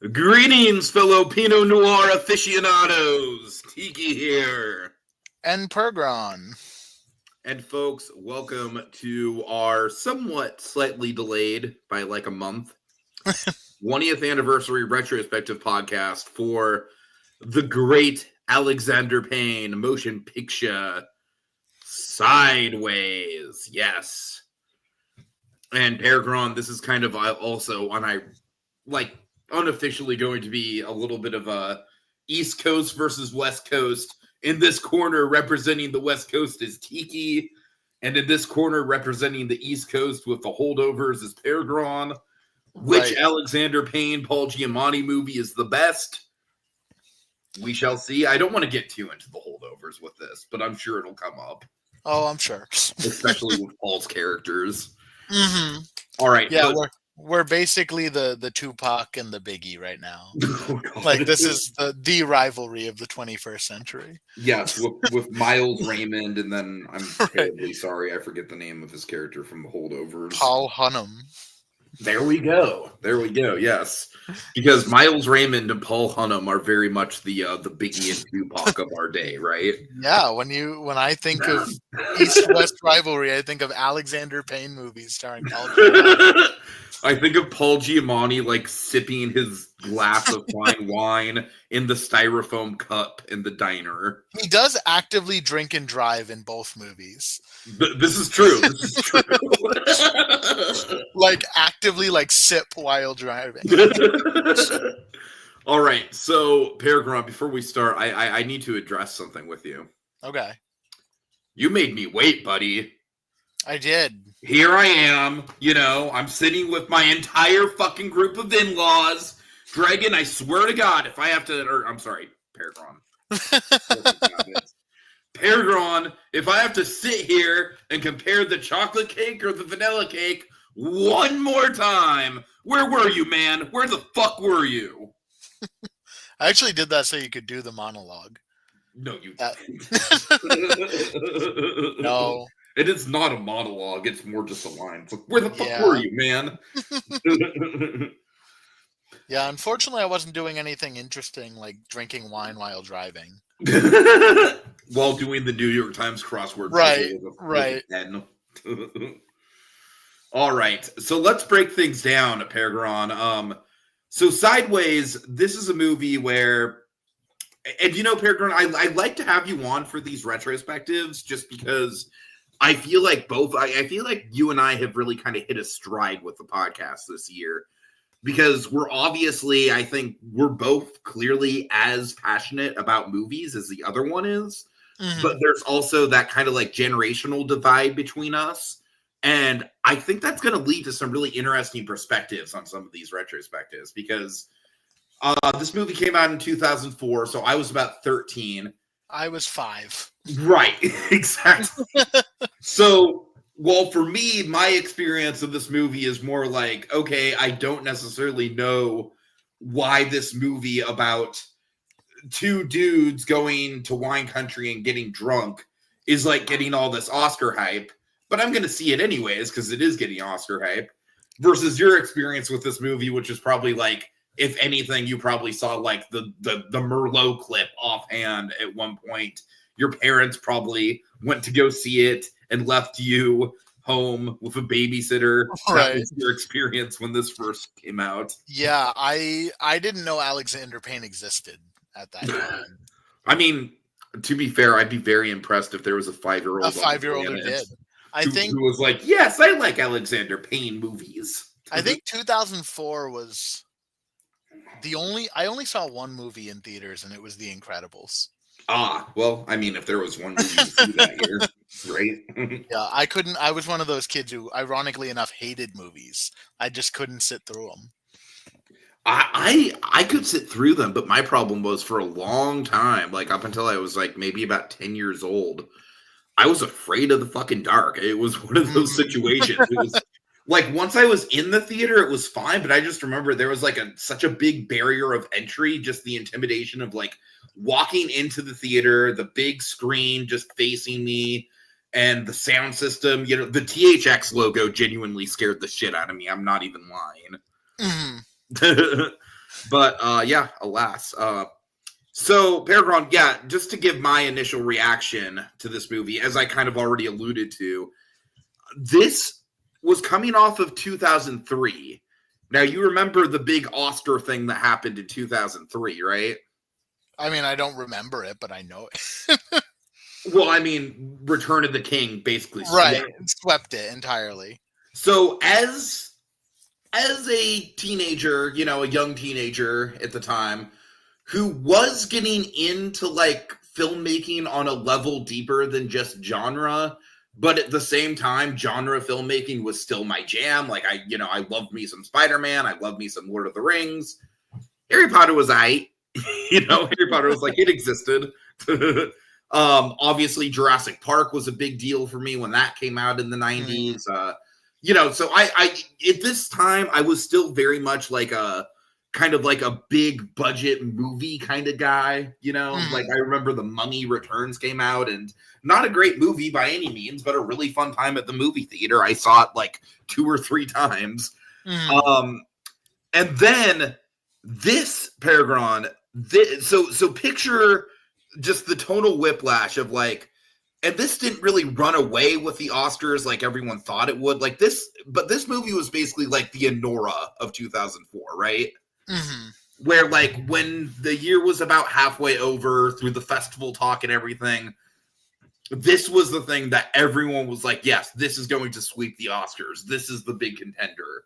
Greetings, fellow Pinot Noir aficionados. Tiki here. And PerGron. And folks, welcome to our somewhat slightly delayed by like a month 20th anniversary retrospective podcast for the great Alexander Payne motion picture Sideways. Yes. And PerGron, this is kind of also unofficially going to be a little bit of a East Coast versus West Coast. In this corner representing the West Coast is Tiki, and in this corner representing the East Coast with the holdovers is PerGron. Which Alexander Payne, Paul Giamatti movie is the best? We shall see. I don't want to get too into the holdovers with this, but I'm sure it'll come up. Oh, I'm sure. Especially with Paul's characters. Mm-hmm. All right. Yeah, we're basically the Tupac and the Biggie right now. Like, this is the rivalry of the 21st century. Yes, with Miles Raymond, and then I'm terribly sorry, I forget the name of his character from the holdovers. Paul Hunnam. There we go. Yes, because Miles Raymond and Paul Hunnam are very much the Biggie and Tupac of our day, right? Yeah, when I think of East-West rivalry, I think of Alexander Payne movies starring Paul Giamatti. I think of Paul Giamatti like sipping his glass of fine wine in the styrofoam cup in the diner. He does actively drink and drive in both movies. This is true. Like, actively sip while driving. All right, so PerGron, before we start, I need to address something with you. Okay. You made me wait, buddy. I did. Here I am, I'm sitting with my entire fucking group of in-laws. Dragon, I swear to God, if I have to, I'm sorry, PerGron. PerGron, if I have to sit here and compare the chocolate cake or the vanilla cake one more time, where were you, man? Where the fuck were you? I actually did that so you could do the monologue. No, you didn't. No. It is not a monologue. It's more just a line. It's like, where the fuck were you, man? Yeah, unfortunately, I wasn't doing anything interesting like drinking wine while driving. While doing the New York Times crossword. Right. All right. So let's break things down, PerGron. So Sideways, this is a movie where, and PerGron, I like to have you on for these retrospectives just because I feel like you and I have really kind of hit a stride with the podcast this year because we're obviously, I think we're both clearly as passionate about movies as the other one is, but there's also that kind of generational divide between us. And I think that's going to lead to some really interesting perspectives on some of these retrospectives because this movie came out in 2004, so I was about 13. I was 5. Right, exactly. So, well, for me, my experience of this movie is more like, okay, I don't necessarily know why this movie about two dudes going to wine country and getting drunk is getting all this Oscar hype, but I'm going to see it anyways because it is getting Oscar hype versus your experience with this movie, which is probably if anything, you probably saw the Merlot clip offhand at one point. Your parents probably went to go see it and left you home with a babysitter. Right. That was your experience when this first came out. Yeah, I didn't know Alexander Payne existed at that time. I mean, to be fair, I'd be very impressed if there was a 5-year-old. A 5-year-old who did. Who was like, yes, I like Alexander Payne movies. I think 2004 was I only saw one movie in theaters, and it was The Incredibles. Well, I mean, if there was one movie to see that year, right? Yeah, I was one of those kids who, ironically enough, hated movies. I just couldn't sit through them. I could sit through them, but my problem was for a long time, up until I was maybe about 10 years old, I was afraid of the fucking dark. It was one of those situations. It was once I was in the theater, it was fine, but I just remember there was such a big barrier of entry, just the intimidation of walking into the theater, the big screen just facing me, and the sound system. The THX logo genuinely scared the shit out of me. I'm not even lying. But yeah, alas. So PerGron, yeah, just to give my initial reaction to this movie, as I kind of already alluded to, this was coming off of 2003. Now, you remember the big Oscar thing that happened in 2003, right? I mean, I don't remember it, but I know it. Well, I mean, Return of the King basically swept it entirely. So as a teenager, you know, a young teenager at the time, who was getting into like filmmaking on a level deeper than just genre, but at the same time, genre filmmaking was still my jam. Like I loved me some Spider-Man, I loved me some Lord of the Rings. Harry Potter was Harry Potter was like, it existed. Obviously Jurassic Park was a big deal for me when that came out in the 90s. So I at this time I was still very much like a kind of like a big budget movie kind of guy, like I remember The Mummy Returns came out, and not a great movie by any means, but a really fun time at the movie theater. I saw it like 2 or 3 times. And then this PerGron, so picture just the total whiplash of like, and this didn't really run away with the Oscars like everyone thought it would. Like this, but this movie was basically like the Anora of 2004, right? Where like when the year was about halfway over through the festival talk and everything, this was the thing that everyone was like, yes, this is going to sweep the Oscars. This is the big contender.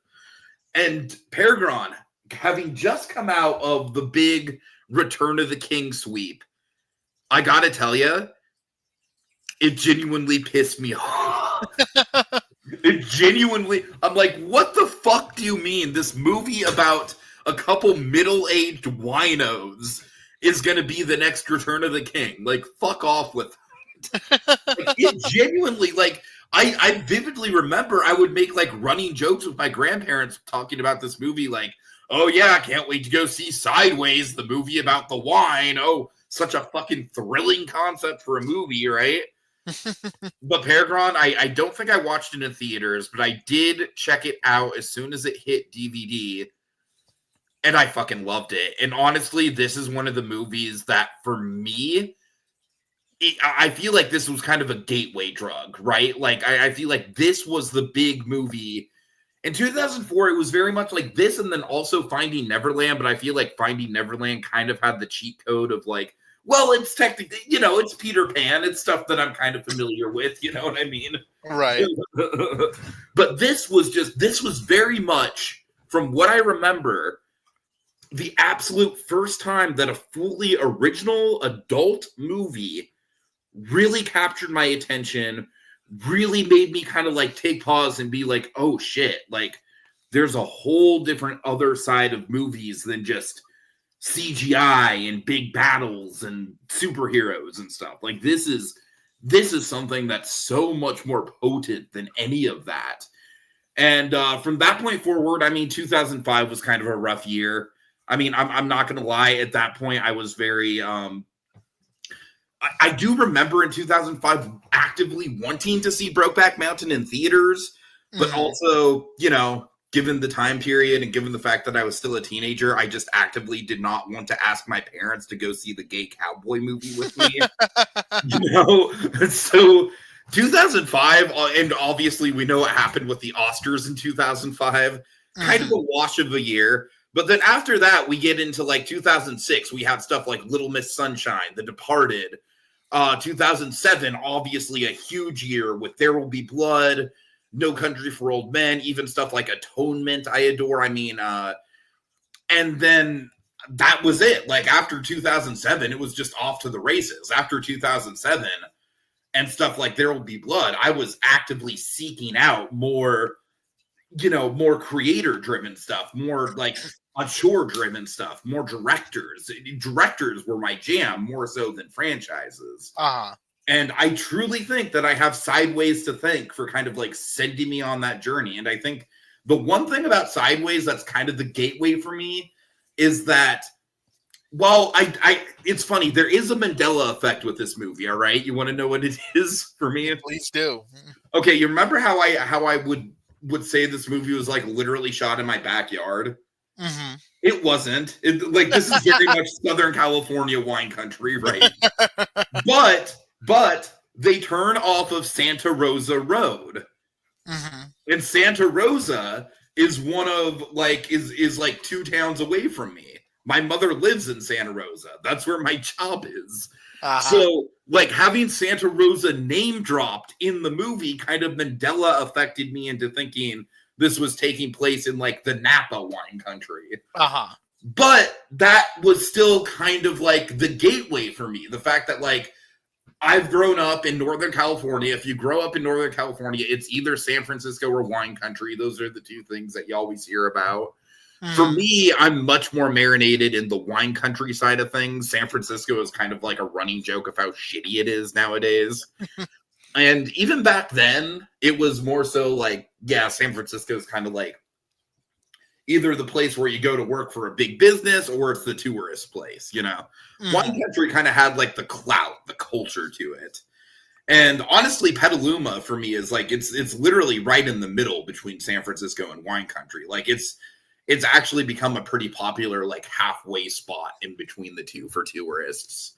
And PerGron, having just come out of the big Return of the King sweep, I gotta tell you, it genuinely pissed me off. I'm like, what the fuck do you mean? This movie about a couple middle-aged winos is going to be the next Return of the King. Like, fuck off with it. Like, it genuinely, like, I vividly remember I would make, like, running jokes with my grandparents talking about this movie, like, oh, yeah, I can't wait to go see Sideways, the movie about the wine. Oh, such a fucking thrilling concept for a movie, right? But PerGron, I don't think I watched it in theaters, but I did check it out as soon as it hit DVD, and I fucking loved it. And honestly, this is one of the movies that, for me, I feel like this was kind of a gateway drug, right? Like, I feel like this was the big movie. In 2004, it was very much like this, and then also Finding Neverland, but I feel like Finding Neverland kind of had the cheat code of like, well, it's technically, it's Peter Pan. It's stuff that I'm kind of familiar with. You know what I mean? Right. But this was very much, from what I remember, the absolute first time that a fully original adult movie really captured my attention, really made me kind of like take pause and be like, oh shit, like there's a whole different other side of movies than just CGI and big battles and superheroes and stuff. Like this is something that's so much more potent than any of that. And from that point forward, I mean, 2005 was kind of a rough year. I mean, I'm not going to lie. At that point, I was very I do remember in 2005 actively wanting to see Brokeback Mountain in theaters, but also, given the time period and given the fact that I was still a teenager, I just actively did not want to ask my parents to go see the gay cowboy movie with me. So 2005, and obviously we know what happened with the Oscars in 2005, kind of a wash of a year. But then after that, we get into like 2006. We have stuff like Little Miss Sunshine, The Departed. 2007, obviously a huge year with There Will Be Blood, No Country for Old Men, even stuff like Atonement, I adore. I mean, and then that was it. Like after 2007, it was just off to the races. After 2007 and stuff like There Will Be Blood, I was actively seeking out more, more creator-driven stuff, more like auteur-driven stuff, more directors. Directors were my jam more so than franchises. And I truly think that I have Sideways to thank for kind of like sending me on that journey. And I think the one thing about Sideways that's kind of the gateway for me is that, well, it's funny. There is a Mandela effect with this movie. All right. You want to know what it is for me? Please do. Okay. You remember how I would say this movie was like literally shot in my backyard? Mm-hmm. It wasn't. Like, this is very much Southern California wine country, right? But they turn off of Santa Rosa Road. Mm-hmm. And Santa Rosa is one of like is like 2 towns away from me. My mother lives in Santa Rosa. That's where my job is. Uh-huh. So, like, having Santa Rosa name dropped in the movie kind of Mandela affected me into thinking this was taking place in like the Napa wine country. Uh-huh. But that was still kind of like the gateway for me. The fact that like I've grown up in Northern California. If you grow up in Northern California, it's either San Francisco or wine country. Those are the 2 things that you always hear about. For me, I'm much more marinated in the wine country side of things. San Francisco is kind of like a running joke of how shitty it is nowadays. And even back then, it was more so like, yeah, San Francisco is kind of like either the place where you go to work for a big business or it's the tourist place, you know? Wine country kind of had like the clout, the culture to it. And honestly, Petaluma for me is like, it's literally right in the middle between San Francisco and wine country. Like it's actually become a pretty popular like halfway spot in between the two for tourists.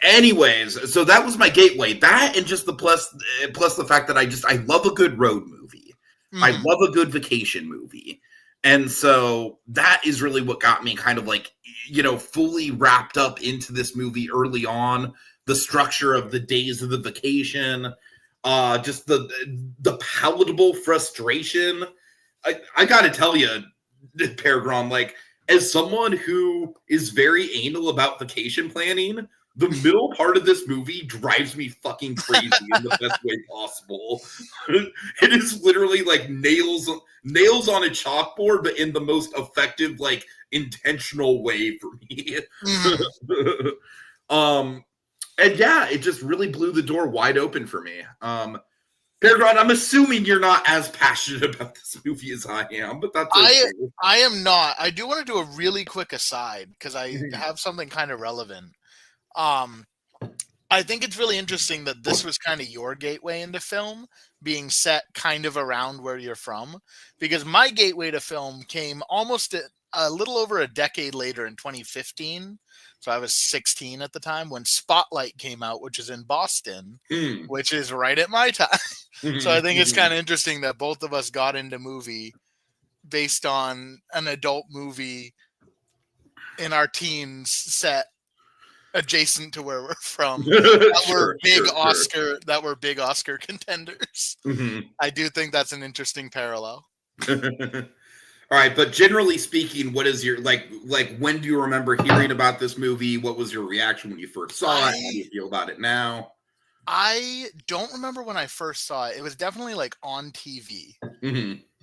Anyways, so that was my gateway. That and just the plus the fact that I love a good road movie. I love a good vacation movie. And so that is really what got me kind of like, you know, fully wrapped up into this movie early on. The structure of the days of the vacation, just the palatable frustration. I got to tell you, PerGron, like, as someone who is very anal about vacation planning, the middle part of this movie drives me fucking crazy in the best way possible. It is literally like nails on a chalkboard, but in the most effective, like, intentional way for me. And yeah, it just really blew the door wide open for me. PerGron, I'm assuming you're not as passionate about this movie as I am, but that's okay. I am not. I do want to do a really quick aside because I have something kind of relevant. I think it's really interesting that this was kind of your gateway into film, being set kind of around where you're from, because my gateway to film came almost a little over a decade later in 2015. So I was 16 at the time when Spotlight came out, which is in Boston, which is right at my time. So I think it's kind of interesting that both of us got into movie based on an adult movie in our teens set adjacent to where we're from. That were big Oscar contenders. I do think that's an interesting parallel. All right, but generally speaking, what is your like when do you remember hearing about this movie? What was your reaction when you first saw it? How do you feel about it now? I don't remember when I first saw it. It was definitely like on TV.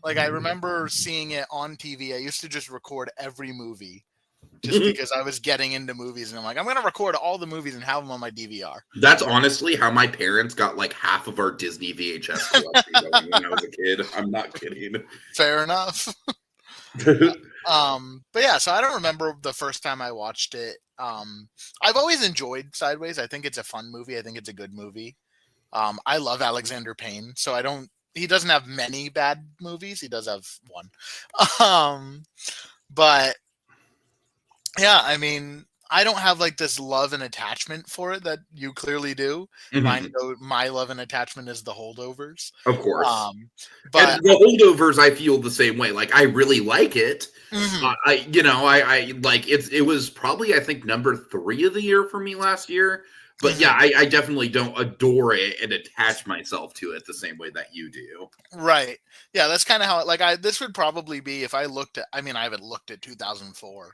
Like I remember seeing it on TV. I used to just record every movie just because I was getting into movies, and I'm like, I'm going to record all the movies and have them on my DVR. That's honestly how my parents got like half of our Disney VHS collection going when I was a kid. I'm not kidding. Fair enough. But yeah, so I don't remember the first time I watched it. I've always enjoyed Sideways. I think it's a fun movie. I think it's a good movie. I love Alexander Payne, so he doesn't have many bad movies. He does have one. But yeah, I mean, I don't have like this love and attachment for it that you clearly do. My love and attachment is the Holdovers, of course. But and the Holdovers, I feel the same way. Like I really like it. I like it was probably I think number 3 of the year for me last year. But yeah, I definitely don't adore it and attach myself to it the same way that you do. Right. Yeah, that's kind of how this would probably be if I looked at. I mean, I haven't looked at 2004.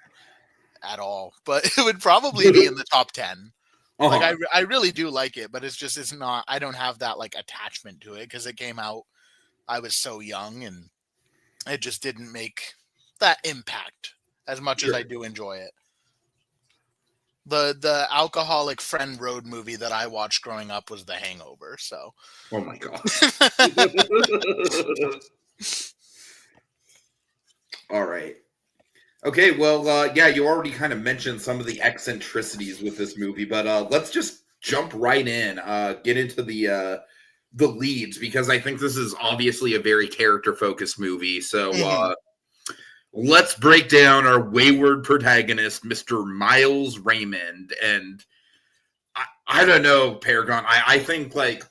At all, but it would probably be in the top 10. Like I really do like it, but it's not. I don't have that like attachment to it because it came out. I was so young, and it just didn't make that impact as much as I do enjoy it. The alcoholic friend road movie that I watched growing up was The Hangover. So, oh my god. All right. Okay, well, yeah, you already kind of mentioned some of the eccentricities with this movie, but let's just jump right in, get into the leads, because I think this is obviously a very character-focused movie. So let's break down our wayward protagonist, Mr. Miles Raymond. And I don't know, PerGron. I think, like,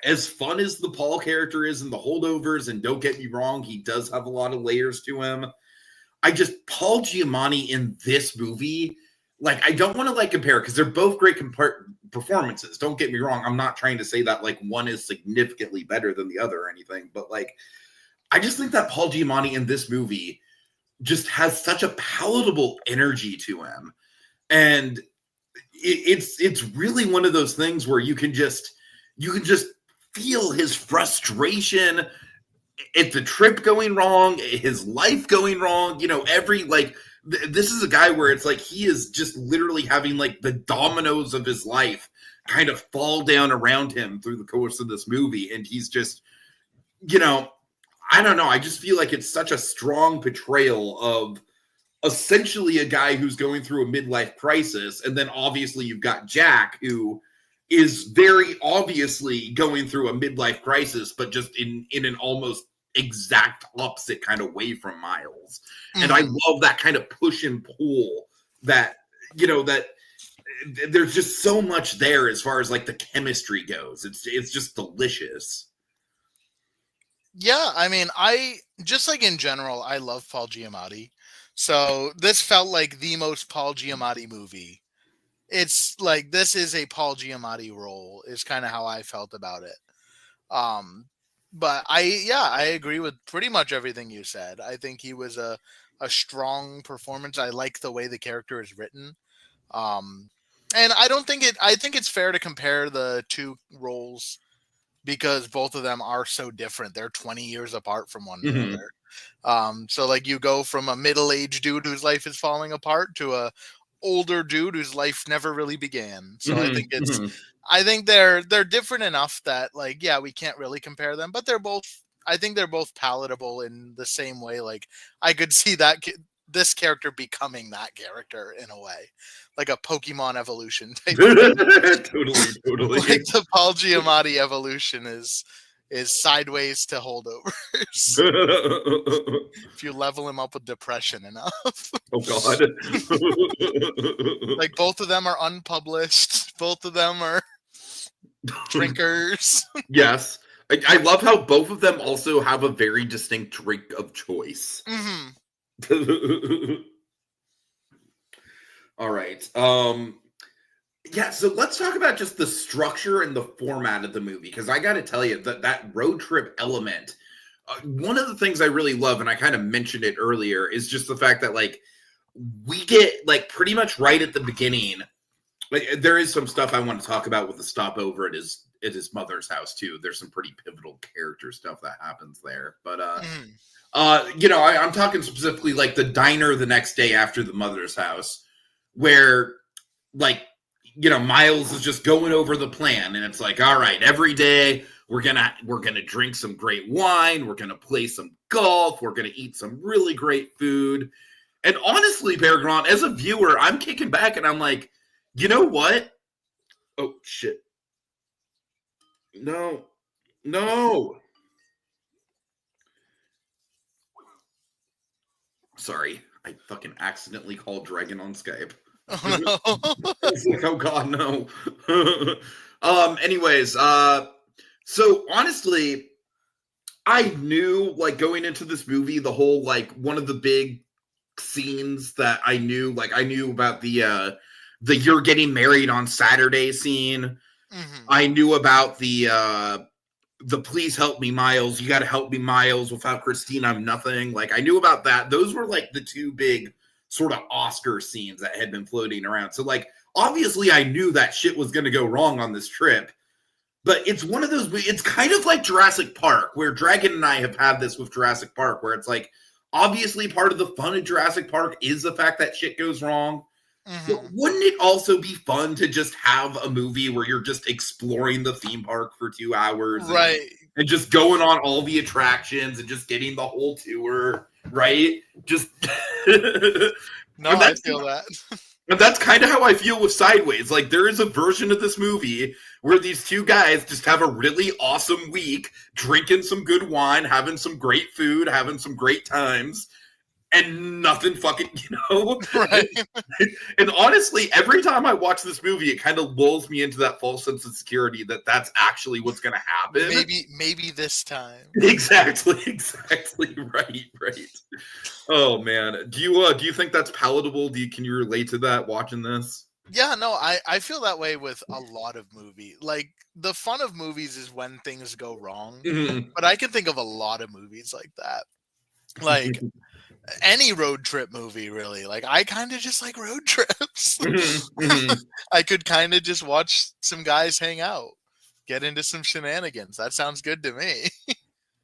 as fun as the Paul character is in The Holdovers, and don't get me wrong, he does have a lot of layers to him. Paul Giamatti in this movie, like, I don't want to, like, compare, because they're both great performances. Don't get me wrong. I'm not trying to say that, like, one is significantly better than the other or anything, but, like, I just think that Paul Giamatti in this movie just has such a palatable energy to him. And it's really one of those things where you can just feel his frustration at the trip going wrong, his life going wrong, this is a guy where it's like he is just literally having, like, the dominoes of his life kind of fall down around him through the course of this movie. And he's just, I don't know. I just feel like it's such a strong portrayal of essentially a guy who's going through a midlife crisis. And then obviously you've got Jack, who is very obviously going through a midlife crisis, but just in an almost exact opposite kind of way from Miles. Mm-hmm. And I love that kind of push and pull that there's just so much there as far as, like, the chemistry goes. It's just delicious. Yeah, I mean, I just, like, in general, I love Paul Giamatti. So this felt like the most Paul Giamatti movie. It's like, this is a Paul Giamatti role, is kind of how I felt about it. But I agree with pretty much everything you said. I think he was a strong performance. I like the way the character is written. And I think it's fair to compare the two roles, because both of them are so different. They're 20 years apart from one another. So, like, you go from a middle-aged dude whose life is falling apart to a older dude whose life never really began. So I think they're different enough that, like, yeah, we can't really compare them, but I think they're both palatable in the same way. Like, I could see that this character becoming that character in a way, like a Pokemon evolution type of Totally. Like, the Paul Giamatti evolution is sideways to Holdovers. If you level him up with depression enough. Oh God. Like, both of them are unpublished. Both of them are drinkers. Yes. I love how both of them also have a very distinct drink of choice. Mm-hmm. All right. Yeah, so let's talk about just the structure and the format of the movie, because I got to tell you that road trip element, one of the things I really love, and I kind of mentioned it earlier, is just the fact that, like, we get, like, pretty much right at the beginning, like, there is some stuff I want to talk about with the stopover at his mother's house too. There's some pretty pivotal character stuff that happens there, but I'm talking specifically, like, the diner the next day after the mother's house, where, like, Miles is just going over the plan, and it's like, all right, every day we're gonna drink some great wine, we're gonna play some golf, we're gonna eat some really great food. And honestly, PerGron, as a viewer, I'm kicking back and I'm like, you know what? Oh shit. No. Sorry, I fucking accidentally called Dragon on Skype. Oh no. It's like, oh God, no. Anyways, so honestly, I knew, like, going into this movie, the whole, like, one of the big scenes that I knew about the you're getting married on Saturday scene. Mm-hmm. I knew about the please help me, Miles. You got to help me, Miles. Without Christine, I'm nothing. Like, I knew about that. Those were, like, the two big sort of Oscar scenes that had been floating around. So, like, obviously I knew that shit was going to go wrong on this trip, but it's one of those, it's kind of like Jurassic Park, where Dragon and I have had this with Jurassic Park, where it's like, obviously part of the fun of Jurassic Park is the fact that shit goes wrong. Mm-hmm. But wouldn't it also be fun to just have a movie where you're just exploring the theme park for 2 hours, right? And just going on all the attractions and just getting the whole tour, right? Just no, I feel that. And that's kind of how I feel with Sideways. Like, there is a version of this movie where these two guys just have a really awesome week, drinking some good wine, having some great food, having some great times, and nothing fucking, Right. And honestly, every time I watch this movie, it kind of lulls me into that false sense of security that that's actually what's going to happen. Maybe this time. Exactly. Right. Oh man, do you think that's palatable? Can you relate to that watching this? Yeah, no, I feel that way with a lot of movies. Like, the fun of movies is when things go wrong, Mhm. but I can think of a lot of movies like that. Like, any road trip movie, really. Like, I kind of just like road trips. I could kind of just watch some guys hang out, get into some shenanigans. That sounds good to me.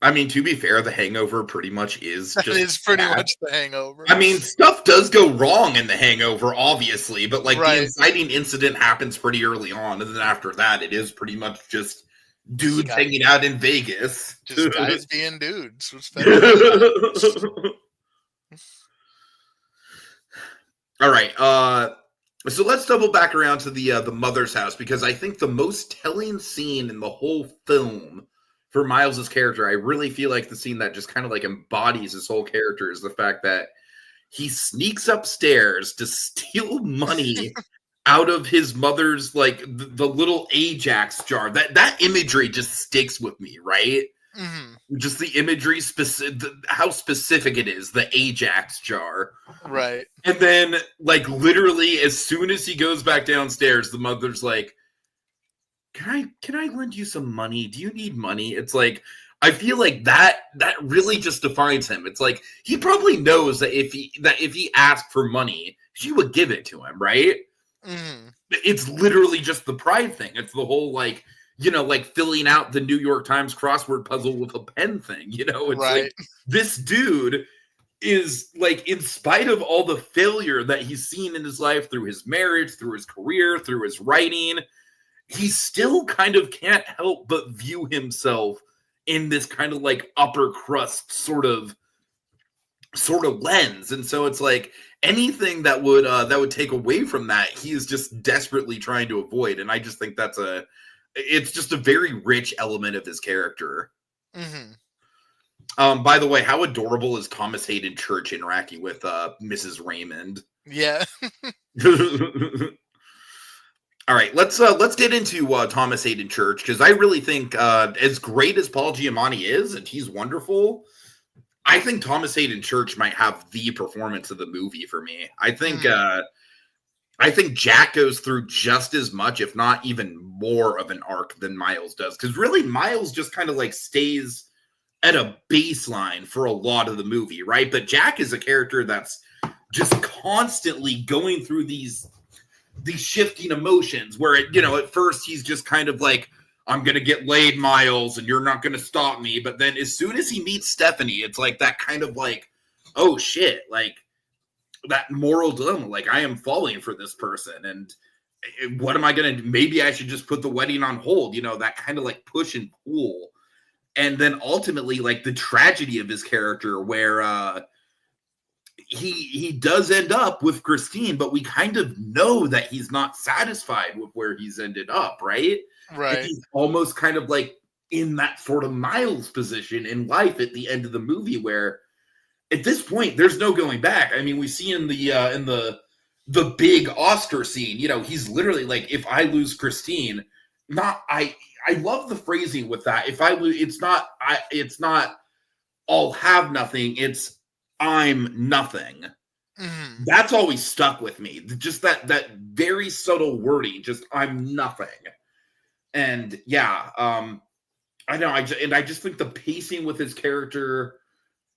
I mean, to be fair, The Hangover pretty much is That just is pretty that. much The Hangover. I mean, stuff does go wrong in The Hangover, obviously, but like the Right. inciting incident happens pretty early on, and then after that, it is pretty much just dudes guys- hanging out in Vegas. Just guys being dudes. What's better than that? All right. So let's double back around to the mother's house, because I think the most telling scene in the whole film for Miles's character, I really feel like the scene that just kind of like embodies his whole character, is the fact that he sneaks upstairs to steal money out of his mother's, like the little Ajax jar. That imagery just sticks with me, right? Mm-hmm. Just the imagery, how specific it is, the Ajax jar. Right. And then, like, literally, as soon as he goes back downstairs, the mother's like, can I lend you some money? Do you need money? It's like, I feel like that really just defines him. It's like, he probably knows that if he asked for money, she would give it to him, right? Mm-hmm. It's literally just the pride thing. It's the whole, like, like filling out the New York Times crossword puzzle with a pen thing. It's Right. like, this dude is, like, in spite of all the failure that he's seen in his life, through his marriage, through his career, through his writing, he still kind of can't help but view himself in this kind of like upper crust sort of lens. And so it's like, anything that would take away from that, he is just desperately trying to avoid. And I just think it's just a very rich element of his character. Mm-hmm. By the way, how adorable is Thomas Hayden Church interacting with Mrs. Raymond? Yeah. All right, let's get into Thomas Hayden Church, because I really think, as great as Paul Giamatti is, and he's wonderful, I think Thomas Hayden Church might have the performance of the movie for me. I think Jack goes through just as much, if not even more, of an arc than Miles does, because really Miles just kind of like stays at a baseline for a lot of the movie, right? But Jack is a character that's just constantly going through these shifting emotions, where at first he's just kind of like, I'm gonna get laid, Miles, and you're not gonna stop me. But then as soon as he meets Stephanie, it's like that kind of like, oh shit, like that moral dilemma, like, I am falling for this person, and what am I gonna do? Maybe I should just put the wedding on hold, that kind of like push and pull. And then ultimately, like, the tragedy of his character, where he does end up with Christine, but we kind of know that he's not satisfied with where he's ended up, right? Right. And he's almost kind of like in that sort of Miles position in life at the end of the movie, where at this point there's no going back. I mean, we see in the big Oscar scene, he's literally like, if I lose Christine, I love the phrasing with that. If I lose, it's not I'll have nothing, it's I'm nothing. Mm-hmm. That's always stuck with me. Just that very subtle wording, just I'm nothing. And yeah, I know. I just think the pacing with his character,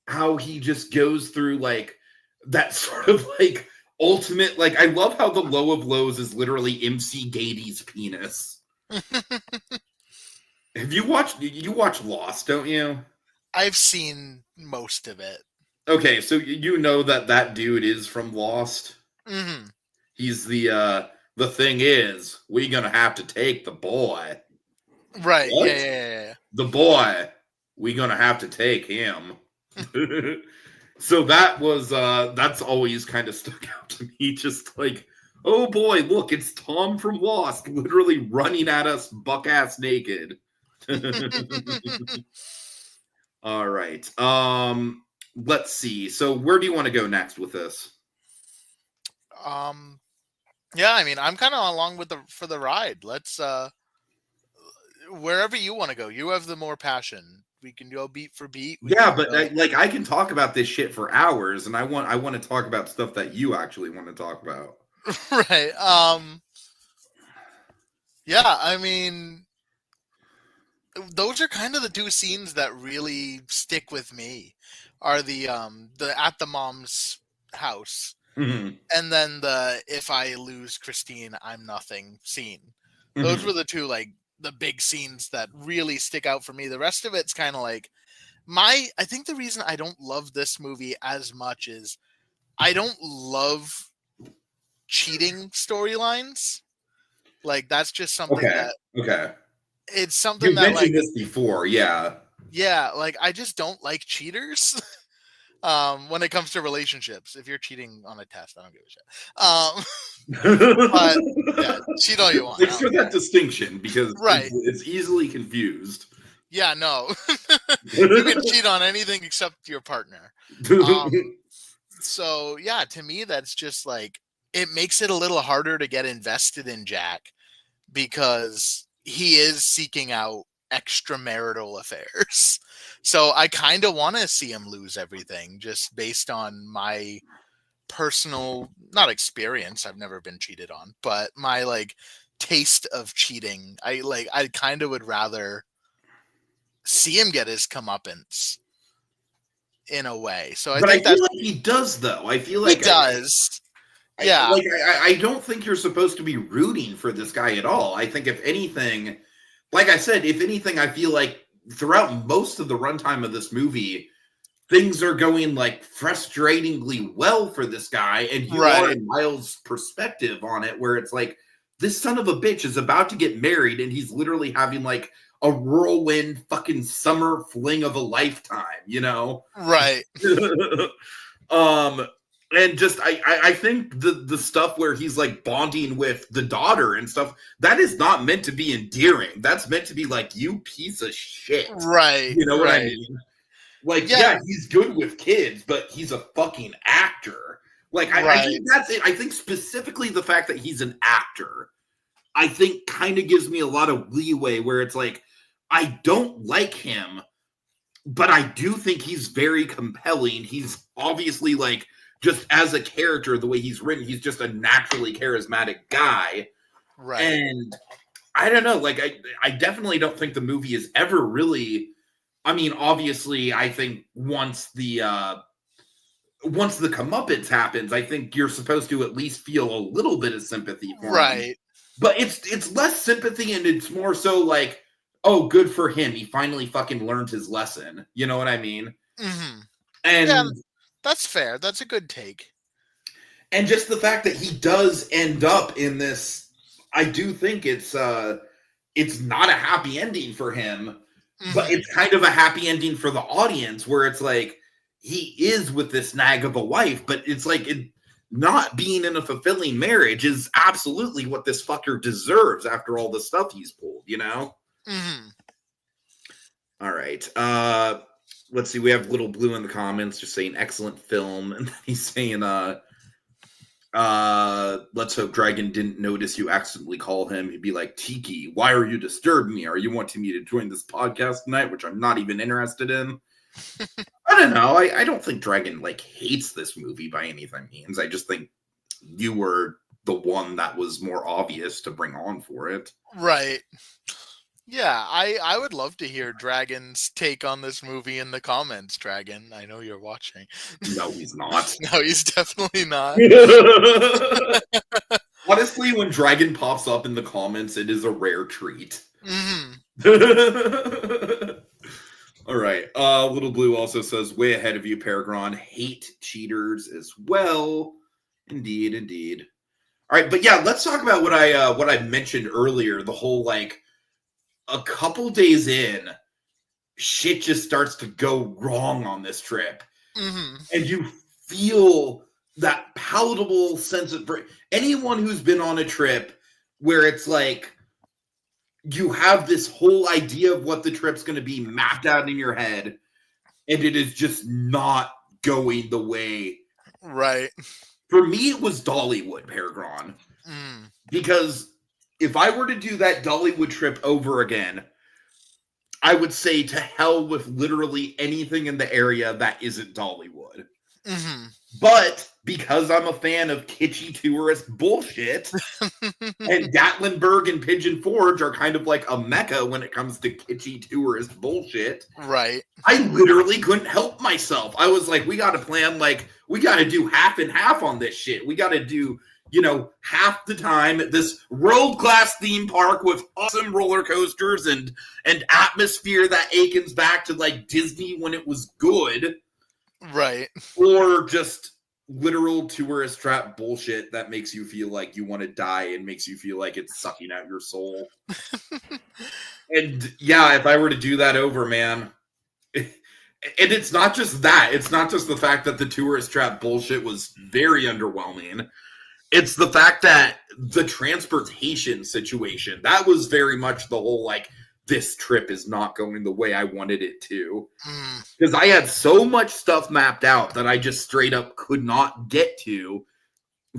how he just goes through like that sort of like ultimate, like, I love how the low of lows is literally MC Gady's penis. Have you watch Lost, don't you? I've seen most of it. Okay, so you know that dude is from Lost. Mm-hmm. He's the thing is, we're gonna have to take the boy. Right. What? Yeah. The boy, we're gonna have to take him. So that's always kind of stuck out to me. Just like, Oh boy, look, it's Tom from Lost, literally running at us buck-ass naked. All right. Let's see. So where do you want to go next with this? Yeah, I mean, I'm kind of along with for the ride. Let's wherever you want to go. You have the more passion. We can go beat for beat. Yeah, but I can talk about this shit for hours, and I want to talk about stuff that you actually want to talk about. Right. Yeah, I mean, those are kind of the two scenes that really stick with me. Are the at the mom's house, Mm-hmm. and then the if I lose Christine, I'm nothing scene. Those Mm-hmm. were the two like the big scenes that really stick out for me. The rest of it's kind of like I think the reason I don't love this movie as much is I don't love cheating storylines. Like that's just something Okay. that Okay. it's something You that like mentioned this before, yeah. yeah, like I just don't like cheaters. When it comes to relationships, if you're cheating on a test, I don't give a shit. But yeah, cheat all you want. Thanks for that distinction because Right. it's easily confused. Yeah, no. You can cheat on anything except your partner. So yeah, to me that's just like it makes it a little harder to get invested in Jack because he is seeking out extramarital affairs. So I kind of want to see him lose everything just based on my personal not experience. I've never been cheated on, but my like taste of cheating. I kind of would rather see him get his comeuppance in a way. So I But I think feel that's like he does, though. I feel he like does. Yeah. I don't think you're supposed to be rooting for this guy at all. I think if anything, like I said, if anything, I feel like throughout most of the runtime of this movie, things are going like frustratingly well for this guy, and you are Right. in Miles' perspective on it, where it's like this son of a bitch is about to get married, and he's literally having like a whirlwind fucking summer fling of a lifetime, you know? Right. um and just I think the stuff where he's like bonding with the daughter and stuff, that is not meant to be endearing. That's meant to be like, you piece of shit. Right. You know what I Right. mean? Like, Yeah. yeah, he's good with kids, but he's a fucking actor. Like, I Right. think that's it. I think specifically the fact that he's an actor, I think kind of gives me a lot of leeway where it's like, I don't like him, but I do think he's very compelling. He's obviously like, just as a character, the way he's written, he's just a naturally charismatic guy. Right. And I don't know, like I definitely don't think the movie is ever really, I mean, obviously, I think once the comeuppance happens, I think you're supposed to at least feel a little bit of sympathy for him. Right. But it's less sympathy and it's more so like, oh, good for him. He finally fucking learned his lesson. You know what I mean? Mm-hmm. And Yeah, that's fair. That's a good take. and just the fact that he does end up in this, I do think it's not a happy ending for him, but it's kind of a happy ending for the audience where it's like he is with this nag of a wife, but it's like not being in a fulfilling marriage is absolutely what this fucker deserves after all the stuff he's pulled, you know? Mm-hmm. All right. Let's see. We have Little Blue in the comments just saying excellent film. And he's saying, let's hope Dragon didn't notice you accidentally call him. He'd be like, Tiki, why are you disturbing me? Are you wanting me to join this podcast tonight, which I'm not even interested in? I don't know. I don't think Dragon like hates this movie by any means. I just think you were the one that was more obvious to bring on for it. Right. Yeah, I would love to hear Dragon's take on this movie in the comments, Dragon. I know you're watching. No, he's not. No, he's definitely not. Honestly, when Dragon pops up in the comments, it is a rare treat. Mm-hmm. All right. Little Blue also says, way ahead of you, PerGron. Hate cheaters as well. Indeed, indeed. All right, but yeah, let's talk about what I mentioned earlier. The whole like a couple days in, shit just starts to go wrong on this trip. Mm-hmm. And you feel that palatable sense of anyone who's been on a trip where it's like you have this whole idea of what the trip's going to be mapped out in your head, and it is just not going the way. Right. For me, it was Dollywood, PerGron. Because if I were to do that Dollywood trip over again, I would say to hell with literally anything in the area that isn't Dollywood. But because I'm a fan of kitschy tourist bullshit, and Gatlinburg and Pigeon Forge are kind of like a mecca when it comes to kitschy tourist bullshit. Right. I literally couldn't help myself. I was like, we got to plan, like, we got to do half and half on this shit. We got to do, you know, half the time at this world-class theme park with awesome roller coasters and atmosphere that akens back to like Disney when it was good. Right. Or just literal tourist trap bullshit that makes you feel like you want to die and makes you feel like it's sucking out your soul. And yeah, if I were to do that over, man. And it's not just that. It's not just the fact that the tourist trap bullshit was very underwhelming. It's the fact that the transportation situation, that was very much the whole, like, this trip is not going the way I wanted it to. Because I had so much stuff mapped out that I just straight up could not get to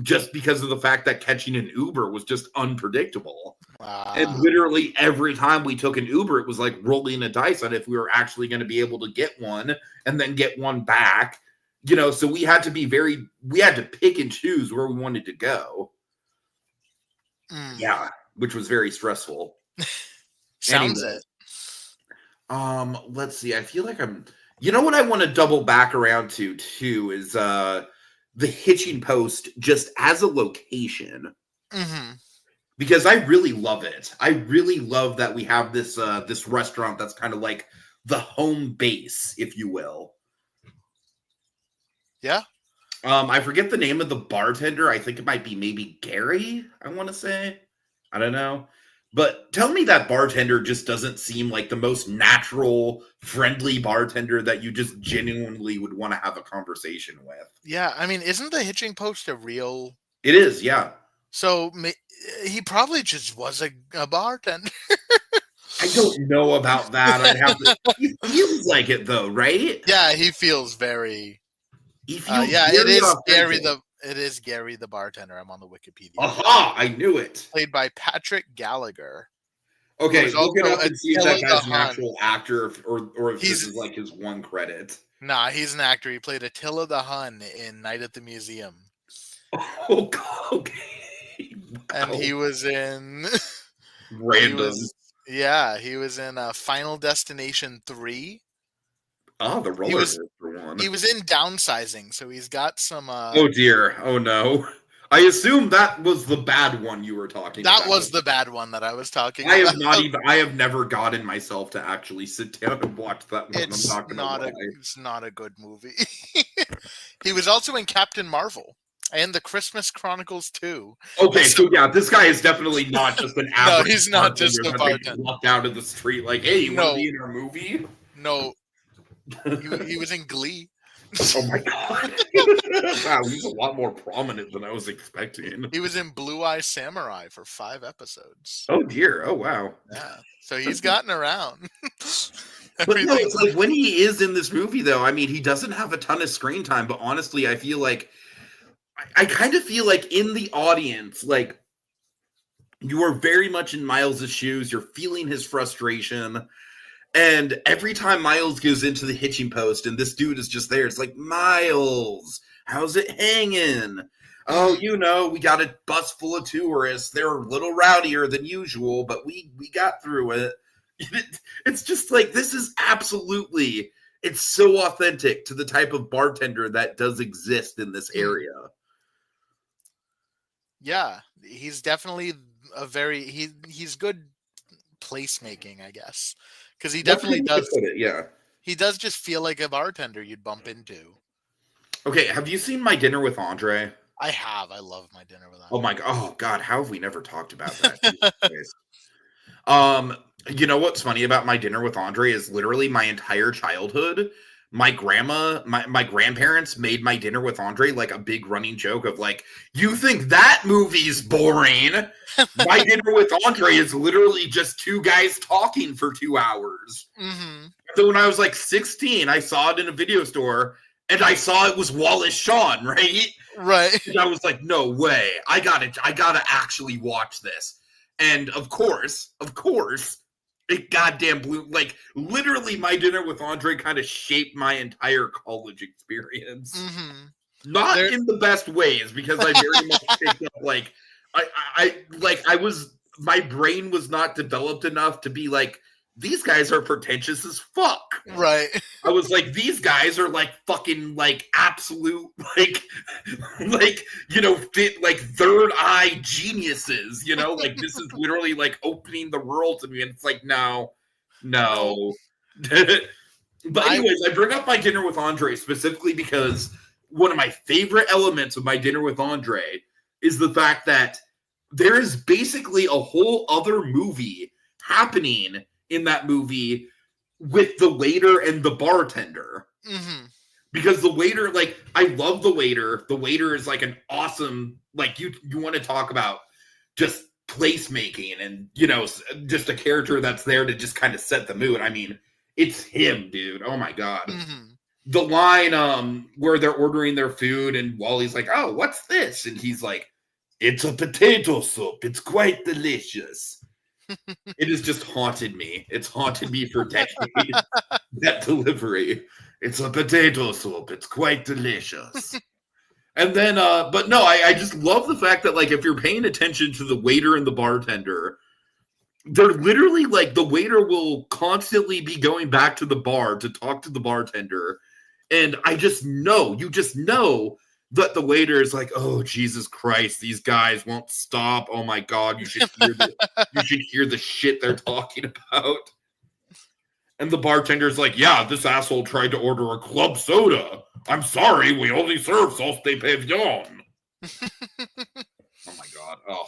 just because of the fact that catching an Uber was just unpredictable. Wow. And literally every time we took an Uber, it was like rolling a dice on if we were actually going to be able to get one and then get one back. You know, so we had to pick and choose where we wanted to go. Yeah, which was very stressful. Sounds it. Let's see. I feel like you know what I want to double back around to too is the Hitching Post just as a location. Because I really love it. I really love that we have this this restaurant that's kind of like the home base, if you will. Yeah. I forget the name of the bartender. I think it might be maybe Gary, I want to say. I don't know. But tell me that bartender just doesn't seem like the most natural, friendly bartender that you just genuinely would want to have a conversation with. Yeah, I mean, isn't the Hitching Post a real... It is, yeah. So he probably just was a bartender. I don't know about that. I'd have to... He feels like it, though, right? Yeah, he feels very... yeah, it is authentic. It is Gary the bartender. I'm on the Wikipedia. Aha! I knew it. Played by Patrick Gallagher. Okay, look it up and see if that guy's an actual actor or if this is like his one credit. Nah, he's an actor. He played Attila the Hun in Night at the Museum. Oh, God. Okay. Wow. And he was in... Random. He was in Final Destination 3. Oh, the roller coaster one. He was in Downsizing, so he's got some... Oh, dear. Oh, no. I assume that was the bad one you were talking about. That was the bad one that I was talking about. I have never gotten myself to actually sit down and watch that one. It's not a good movie. He was also in Captain Marvel and the Christmas Chronicles 2. Okay, so yeah, this guy is definitely not just an average. No, he's not just a bartender. Walked out of the street like, hey, you want to be in our movie? No. He was in Glee. Oh my God. Wow, he's a lot more prominent than I was expecting. He was in Blue Eye Samurai for 5 episodes. Oh dear. Oh wow. Yeah. So he's gotten around. But no, it's like when he is in this movie though, I mean, he doesn't have a ton of screen time, but honestly, I feel like I kind of feel like in the audience, like you are very much in Miles' shoes. You're feeling his frustration. And every time Miles goes into the Hitching Post and this dude is just there, it's like, Miles, how's it hanging? Oh, you know, we got a bus full of tourists. They're a little rowdier than usual, but we got through it. It's just like, this is absolutely, it's so authentic to the type of bartender that does exist in this area. Yeah, he's definitely he's good placemaking, I guess. Because he definitely does. Yeah. He does just feel like a bartender you'd bump into. Okay, have you seen My Dinner with Andre? I have. I love My Dinner with Andre. Oh my God. Oh God. How have we never talked about that? You know what's funny about My Dinner with Andre is literally my entire childhood. my grandparents made My Dinner with Andre like a big running joke of like, you think that movie's boring? My Dinner with Andre is literally just two guys talking for 2 hours. Mm-hmm. So when I was like 16, I saw it in a video store and I saw it was Wallace Shawn, right? Right. And I was like, no way. I gotta actually watch this. And of course, it goddamn blew, like, literally My Dinner with Andre kind of shaped my entire college experience. Mm-hmm. Not in the best ways, because I very much picked up, like, my brain was not developed enough to be like, these guys are pretentious as fuck. Right. I was like, these guys are like fucking like absolute like fit like third eye geniuses, like this is literally like opening the world to me. And it's like, no. But anyways, I bring up My Dinner with Andre specifically because one of my favorite elements of My Dinner with Andre is the fact that there is basically a whole other movie happening in that movie with the waiter and the bartender. Mm-hmm. Because the waiter, like, I love the waiter. The waiter is like an awesome, like, you want to talk about just placemaking and, just a character that's there to just kind of set the mood. I mean, it's him, dude. Oh my God. Mm-hmm. The line where they're ordering their food and Wally's like, oh, what's this? And he's like, it's a potato soup. It's quite delicious. It has just haunted me. It's haunted me for decades. That delivery. It's a potato soup. It's quite delicious. And then, but no, I just love the fact that, like, if you're paying attention to the waiter and the bartender, they're literally like, the waiter will constantly be going back to the bar to talk to the bartender. And you just know that the waiter is like, oh, Jesus Christ, these guys won't stop. Oh my God, you should hear the shit they're talking about. And the bartender's like, yeah, this asshole tried to order a club soda. I'm sorry, we only serve sauce de pavillon. Oh my God. Oh.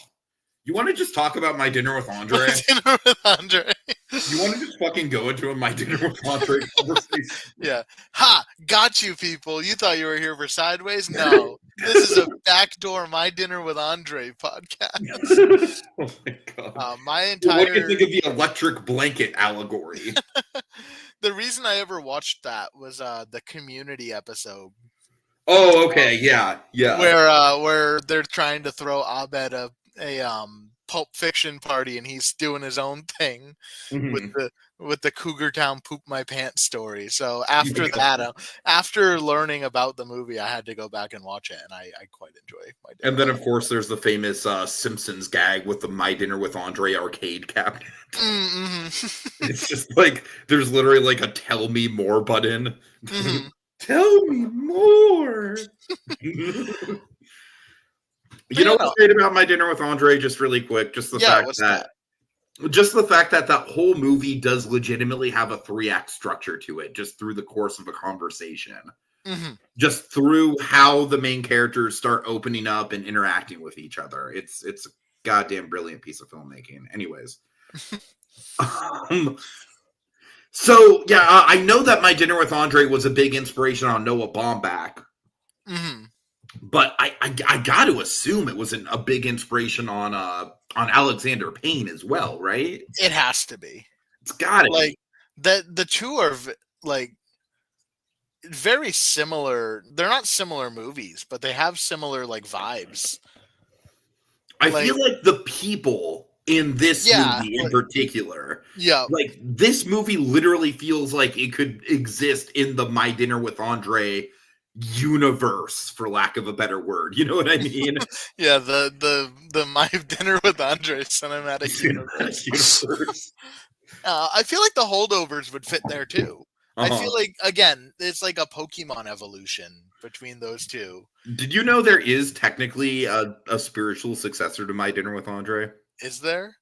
You want to just talk about My Dinner with Andre? My Dinner with Andre. You want to just fucking go into a My Dinner with Andre conversation? Yeah. Ha! Got you, people. You thought you were here for Sideways? No. This is a backdoor My Dinner with Andre podcast. Oh my God. My What do you think of the electric blanket allegory? The reason I ever watched that was the Community episode. Oh, okay. Yeah. Where they're trying to throw Abed a Pulp Fiction party, and he's doing his own thing with the Cougar Town poop my pants story. So after that, after learning about the movie, I had to go back and watch it, and I quite enjoy My Dinner. And then, of course, there's the famous Simpsons gag with the My Dinner with Andre arcade cabinet. Mm-hmm. It's just like, there's literally like a tell me more button. Mm-hmm. Tell me more. You know what's great about My Dinner with Andre? Just really quick, just the fact that that whole movie does legitimately have a 3-act structure to it, just through the course of a conversation, just through how the main characters start opening up and interacting with each other. It's a goddamn brilliant piece of filmmaking. Anyways, so yeah, I know that My Dinner with Andre was a big inspiration on Noah Baumbach. Mm-hmm. But I got to assume it was a big inspiration on Alexander Payne as well, right? It has to be. It's got to be. The two are like very similar. They're not similar movies, but they have similar like vibes. I feel like the people in this movie in particular, like this movie literally feels like it could exist in the My Dinner with Andre universe, for lack of a better word. You know what I mean? Yeah, the My Dinner with Andre cinematic universe. I feel like the Holdovers would fit there too. I feel like, again, it's like a Pokemon evolution between those two. Did you know there is technically a spiritual successor to My Dinner with Andre? Is there?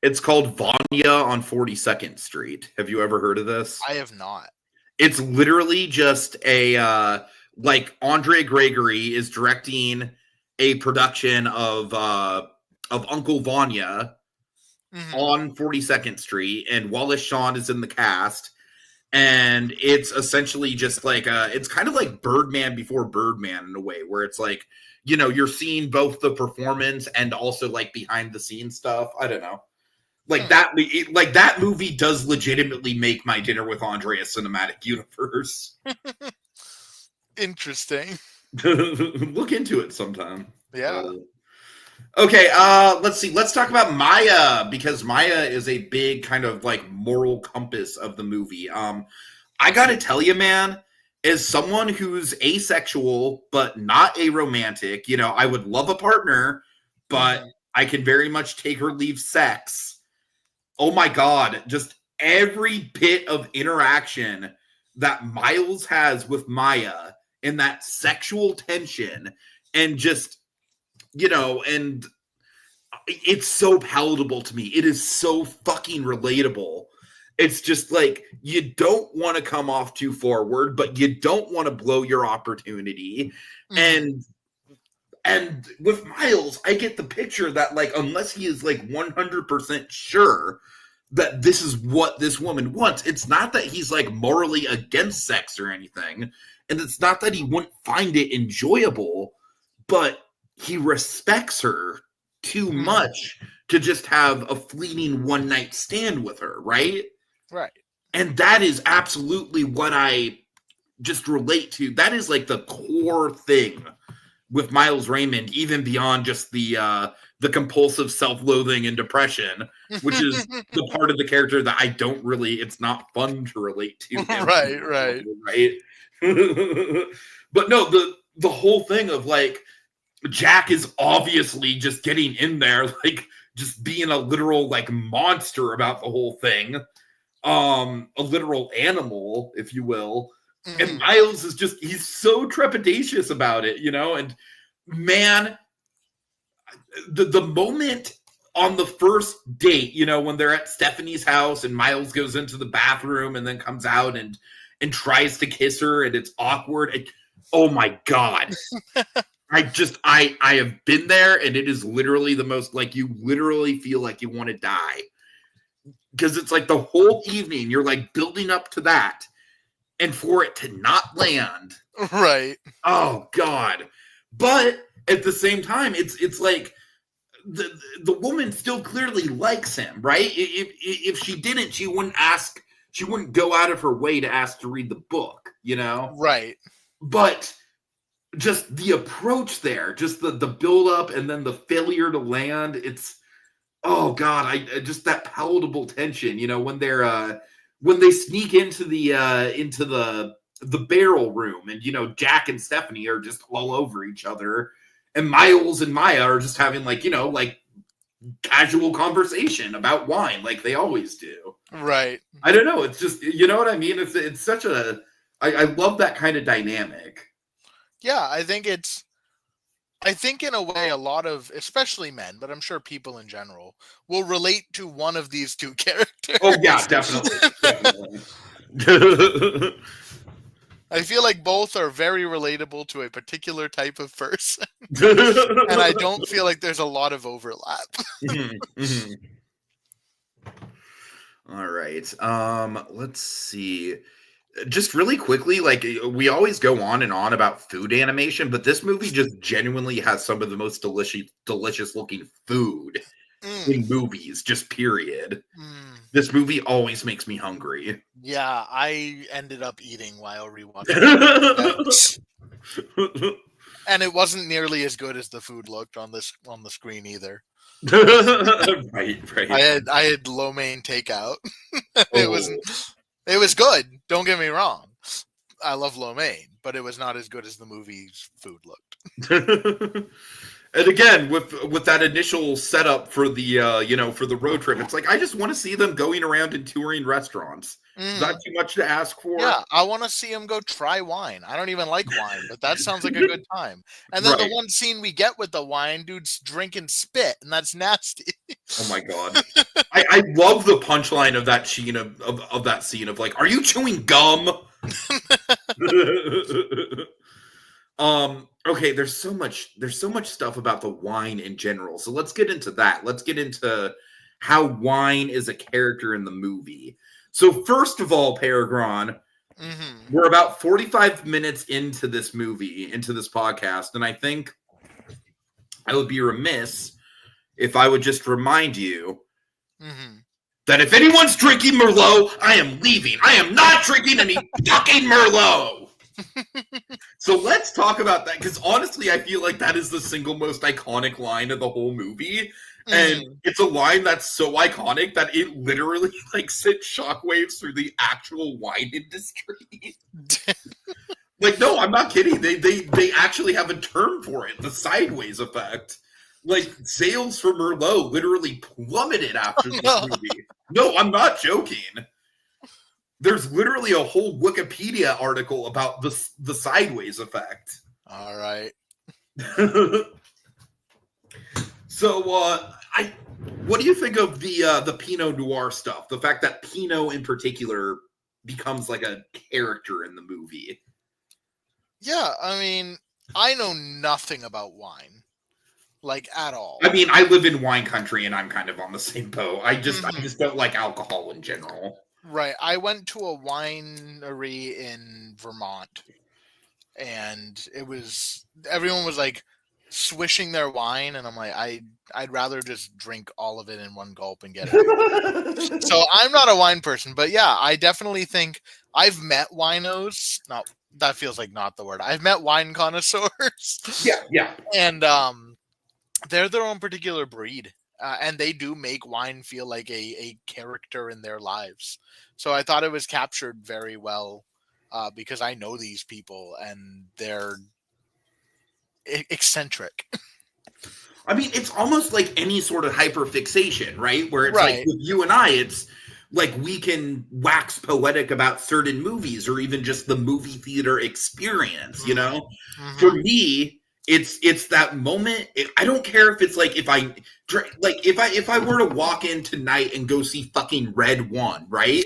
It's called Vanya on 42nd Street. Have you ever heard of this? I have not. It's literally just a like Andre Gregory is directing a production of Uncle Vanya on 42nd Street, and Wallace Shawn is in the cast. And it's essentially just like it's kind of like Birdman before Birdman in a way, where it's like, you know, you're seeing both the performance and also like behind the scenes stuff. I don't know. Like that movie does legitimately make My Dinner with Andre a cinematic universe. Interesting. Look into it sometime. Yeah. Okay, let's see. Let's talk about Maya, because Maya is a big kind of like moral compass of the movie. I gotta tell you, man, as someone who's asexual but not a romantic, you know, I would love a partner, but I can very much take or leave sex. Oh my God, just every bit of interaction that Miles has with Maya and that sexual tension and just, you know, and it's so palatable to me. It is so fucking relatable. It's just like, you don't want to come off too forward, but you don't want to blow your opportunity. And with Miles, I get the picture that, like, unless he is like 100% sure that this is what this woman wants, it's not that he's like morally against sex or anything, and it's not that he wouldn't find it enjoyable, but he respects her too much to just have a fleeting one night stand with her, right? Right. And that is absolutely what I just relate to. That is like the core thing with Miles Raymond, even beyond just the compulsive self-loathing and depression, which is the part of the character that I don't really, it's not fun to relate to him. Right. But no, the whole thing of like, Jack is obviously just getting in there, like just being a literal like monster about the whole thing. A literal animal, if you will. And Miles is just, he's so trepidatious about it, you know? And man, the moment on the first date, you know, when they're at Stephanie's house and Miles goes into the bathroom and then comes out and tries to kiss her and it's awkward. Oh my God. I have been there, and it is literally the most, like, you literally feel like you want to die. Because it's like the whole evening you're like building up to that, and for it to not land. Right. Oh God. But at the same time, it's like the woman still clearly likes him, right? If she didn't, she wouldn't go out of her way to ask to read the book, you know? Right. But just the approach there, just the build up and then the failure to land, it's, oh God, I just that palatable tension, you know, when they sneak into the barrel room, and you know, Jack and Stephanie are just all over each other, and Miles and Maya are just having, like, you know, like casual conversation about wine like they always do. Right. I don't know, it's just, you know what I mean? It's such a, I love that kind of dynamic. Yeah, I think in a way a lot of, especially men, but I'm sure people in general, will relate to one of these two characters. Oh yeah, definitely. I feel like both are very relatable to a particular type of person. And I don't feel like there's a lot of overlap. All right. Let's see. Just really quickly, like, we always go on and on about food animation, but this movie just genuinely has some of the most delicious looking food in movies, just period. This movie always makes me hungry. Yeah, I ended up eating while rewatching. And it wasn't nearly as good as the food looked on the screen either. Right. I had lo mein takeout. It was good. Don't get me wrong. I love lo mein, but it was not as good as the movie's food looked. And again, with that initial setup for the for the road trip, it's like, I just want to see them going around and touring restaurants. Is that too much to ask for? Yeah, I want to see him go try wine. I don't even like wine, but that sounds like a good time. And then the one scene we get with the wine, dude's drinking spit, and that's nasty. Oh my God. I love the punchline of that scene of that scene of like, are you chewing gum? Okay, there's so much stuff about the wine in general. So let's get into that. Let's get into how wine is a character in the movie. So first of all, PerGron, Mm-hmm. we're about 45 minutes into this movie, into this podcast, and I think I would be remiss if I would just remind you that if anyone's drinking Merlot, I am leaving. I am not drinking any fucking Merlot. So let's talk about that, because honestly, I feel like that is the single most iconic line of the whole movie. And it's a line that's so iconic that it literally like sent shockwaves through the actual wine industry. Like, no, I'm not kidding. They actually have a term for it, the sideways effect. Like, sales for Merlot literally plummeted after this movie. No, I'm not joking. There's literally a whole Wikipedia article about the sideways effect. All right. So, what do you think of the Pinot Noir stuff? The fact that Pinot in particular becomes like a character in the movie. Yeah, I mean, I know nothing about wine, like at all. I mean, I live in wine country, and I'm kind of on the same boat. I just don't like alcohol in general. Right. I went to a winery in Vermont, and everyone was like swishing their wine, and I'm like, I'd rather just drink all of it in one gulp and get it. So I'm not a wine person, but yeah, I definitely think I've met winos. No, that feels like not the word. I've met wine connoisseurs. Yeah. And they're their own particular breed. And they do make wine feel like a character in their lives. So I thought it was captured very well because I know these people and they're eccentric. I mean, it's almost like any sort of hyperfixation, right? Where it's Right. like with you and I, it's like we can wax poetic about certain movies or even just the movie theater experience, you know? For me, it's that moment. I don't care if it's like if I were to walk in tonight and go see fucking Red One, right?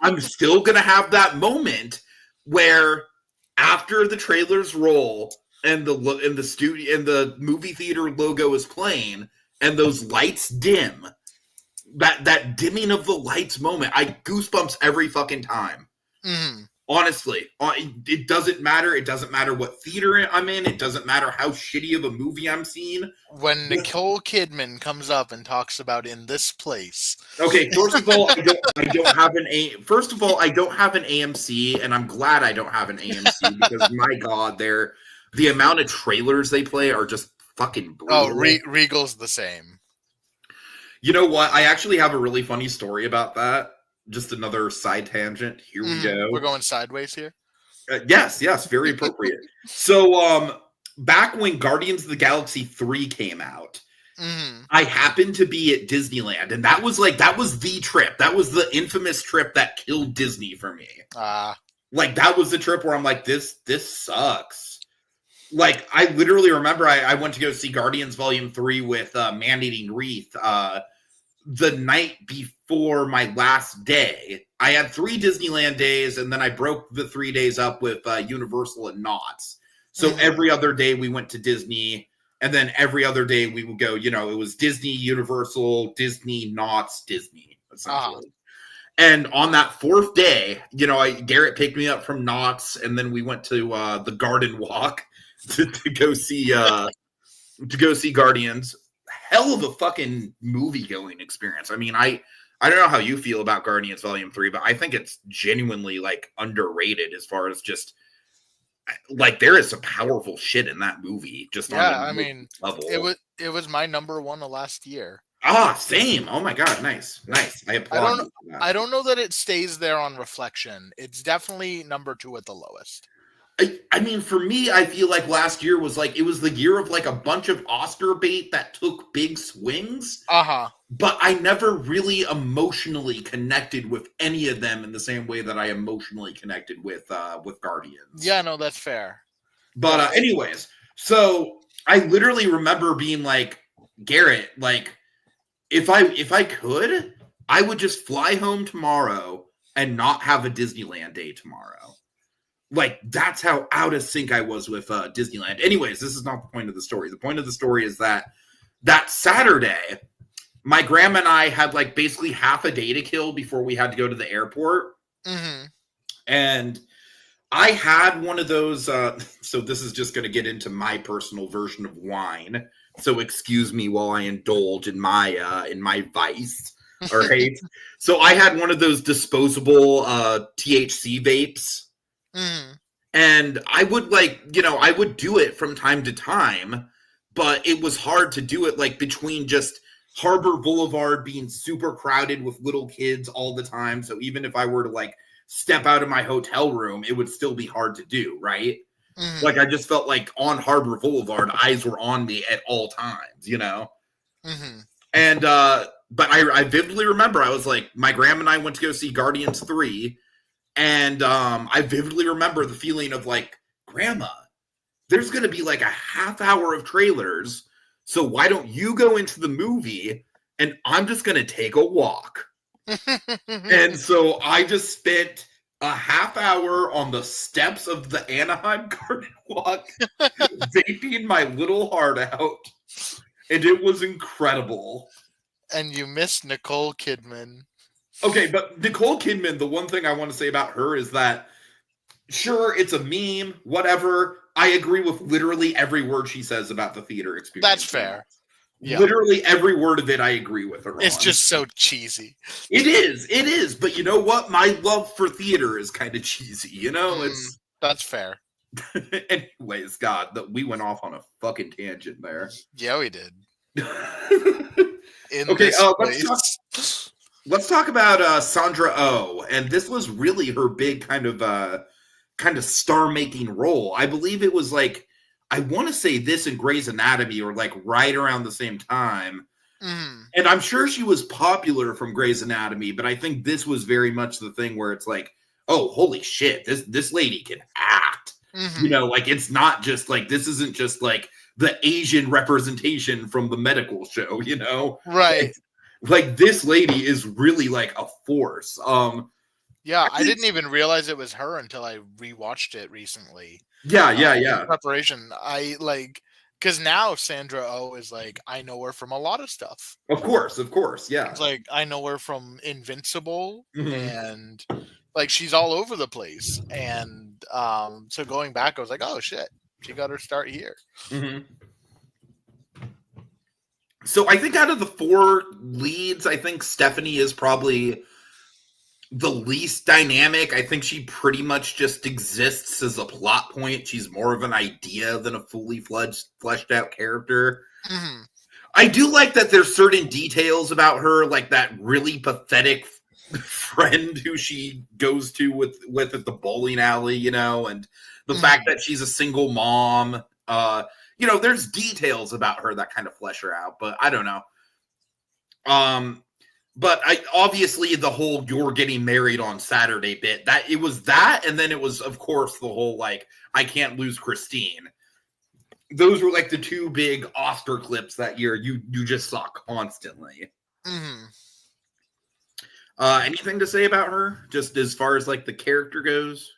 I'm still gonna have that moment where after the trailers roll and the studio and the movie theater logo is playing and those lights dim, that dimming of the lights moment, I goosebumps every fucking time. Honestly, it doesn't matter. It doesn't matter what theater I'm in. It doesn't matter how shitty of a movie I'm seeing. When Nicole Kidman comes up and talks about In This Place. Okay, first of all, I don't have an AMC, and I'm glad I don't have an AMC because my God, the amount of trailers they play are just fucking brutal. Oh, Regal's the same. You know what? I actually have a really funny story about that. Just another side tangent. Here we go. We're going sideways here. Yes, very appropriate. So, back when Guardians of the Galaxy 3 came out, I happened to be at Disneyland, and that was the trip. That was the infamous trip that killed Disney for me. Like, that was the trip where I'm like, this sucks. Like, I literally remember I went to go see Guardians Volume 3 with Man-Eating Wreath the night before my last day. I had 3 Disneyland days, and then I broke the 3 days up with Universal and Knott's. So every other day we went to Disney, and then every other day we would go, it was Disney, Universal, Disney, Knott's, Disney, essentially. And on that 4th day, Garrett picked me up from Knott's, and then we went to the Garden Walk to go see Guardians. Hell of a fucking movie going experience. I mean, I don't know how you feel about Guardians Volume 3, but I think it's genuinely like underrated as far as just like there is some powerful shit in that movie. Just I mean, level. It was my number 1 of last year. Same. Oh my God, nice. I applaud. I don't know that it stays there on reflection. It's definitely number 2 at the lowest. I mean, for me, I feel like last year was like, it was the year of like a bunch of Oscar bait that took big swings. But I never really emotionally connected with any of them in the same way that I emotionally connected with Guardians. Yeah, no, that's fair. But anyways, so I literally remember being like, Garrett, like, if I could, I would just fly home tomorrow and not have a Disneyland day tomorrow. Like, that's how out of sync I was with Disneyland. Anyways, this is not the point of the story. The point of the story is that Saturday, my grandma and I had like basically half a day to kill before we had to go to the airport. Mm-hmm. And I had one of those. So this is just going to get into my personal version of wine. So excuse me while I indulge in my vice. All right. So I had one of those disposable THC vapes. Mm-hmm. And I would I would do it from time to time, but it was hard to do it like between just Harbor Boulevard being super crowded with little kids all the time. So even if I were to like step out of my hotel room, it would still be hard to do, right? Mm-hmm. Like I just felt like on Harbor Boulevard, eyes were on me at all times, you know? Mm-hmm. And but I vividly remember I was like, my grandma and I went to go see Guardians 3. And I vividly remember the feeling of like, Grandma, there's going to be like a half hour of trailers. So why don't you go into the movie and I'm just going to take a walk? And so I just spent a half hour on the steps of the Anaheim Garden Walk, vaping my little heart out. And it was incredible. And you missed Nicole Kidman. Okay, but Nicole Kidman, the one thing I want to say about her is that, sure, it's a meme, whatever. I agree with literally every word she says about the theater experience. That's fair. Yeah. Literally every word of it, I agree with her It's on. just so cheesy. It is. But you know what? My love for theater is kind of cheesy, you know? It's That's fair. Anyways, God, we went off on a fucking tangent there. Yeah, we did. Okay, let's talk about Sandra Oh, and this was really her big kind of star-making role. I believe it was like, I want to say this and Grey's Anatomy or like right around the same time. Mm-hmm. And I'm sure she was popular from Grey's Anatomy, but I think this was very much the thing where it's like, oh, holy shit, this lady can act. Mm-hmm. You know, like it's not just like, this isn't just like the Asian representation from the medical show, you know? Right. Like this lady is really like a force. Yeah, I didn't even realize it was her until I rewatched it recently. Yeah. In preparation, because now Sandra Oh is like, I know her from a lot of stuff. Of course, yeah. It's like I know her from Invincible, Mm-hmm. and like she's all over the place. And so going back, I was like, oh shit, she got her start here. Mm-hmm. So I think out of the 4 leads, I think Stephanie is probably the least dynamic. I think she pretty much just exists as a plot point. She's more of an idea than a fully fleshed out character. Mm-hmm. I do like that there's certain details about her, like that really pathetic friend who she goes to with at the bowling alley, you know, and the fact that she's a single mom. You know, there's details about her that kind of flesh her out, but I don't know. But obviously the whole "you're getting married on Saturday" bit, that it was that, and then it was, of course, the whole like I can't lose Christine. Those were like the 2 big Oscar clips that year. You just saw constantly. Mm-hmm. Anything to say about her, just as far as like the character goes?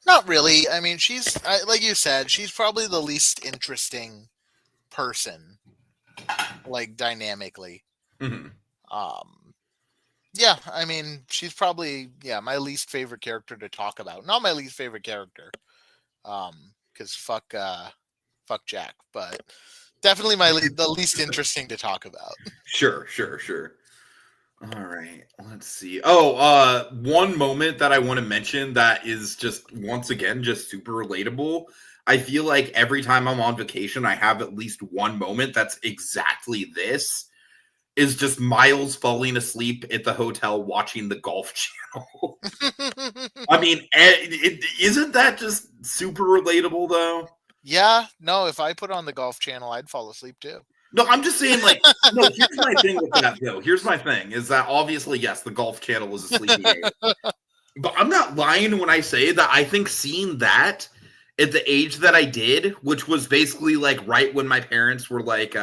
Not really. I mean, she's like you said, she's probably the least interesting person, like dynamically. Mm-hmm. Yeah, I mean, she's probably my least favorite character to talk about. Not my least favorite character, because fuck Jack, but definitely the least interesting to talk about. Sure. All right, let's see. Oh, one moment that I want to mention that is just, once again, just super relatable. I feel like every time I'm on vacation, I have at least one moment that's exactly this. Is just Miles falling asleep at the hotel watching the Golf Channel. I mean, isn't that just super relatable, though? Yeah, no, if I put on the Golf Channel, I'd fall asleep, too. No, I'm just saying, like, no, here's my thing with that, though. Here's my thing, is that obviously, yes, the Golf Channel was a sleeping aid. But I'm not lying when I say that I think seeing that at the age that I did, which was basically, like, right when my parents were like,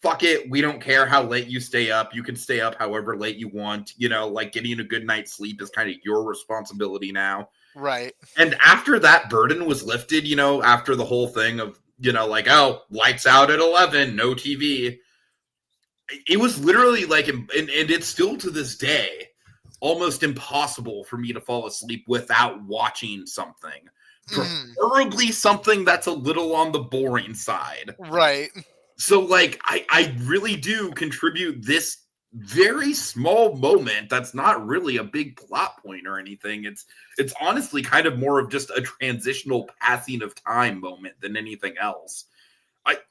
fuck it, we don't care how late you stay up. You can stay up however late you want. You know, like, getting a good night's sleep is kind of your responsibility now. Right. And after that burden was lifted, you know, after the whole thing of, you know, like, oh, lights out at 11, no TV. it was literally like, and it's still to this day almost impossible for me to fall asleep without watching something. Preferably something that's a little on the boring side. Right. So, like, I really do contribute this very small moment that's not really a big plot point or anything. It's honestly kind of more of just a transitional passing of time moment than anything else.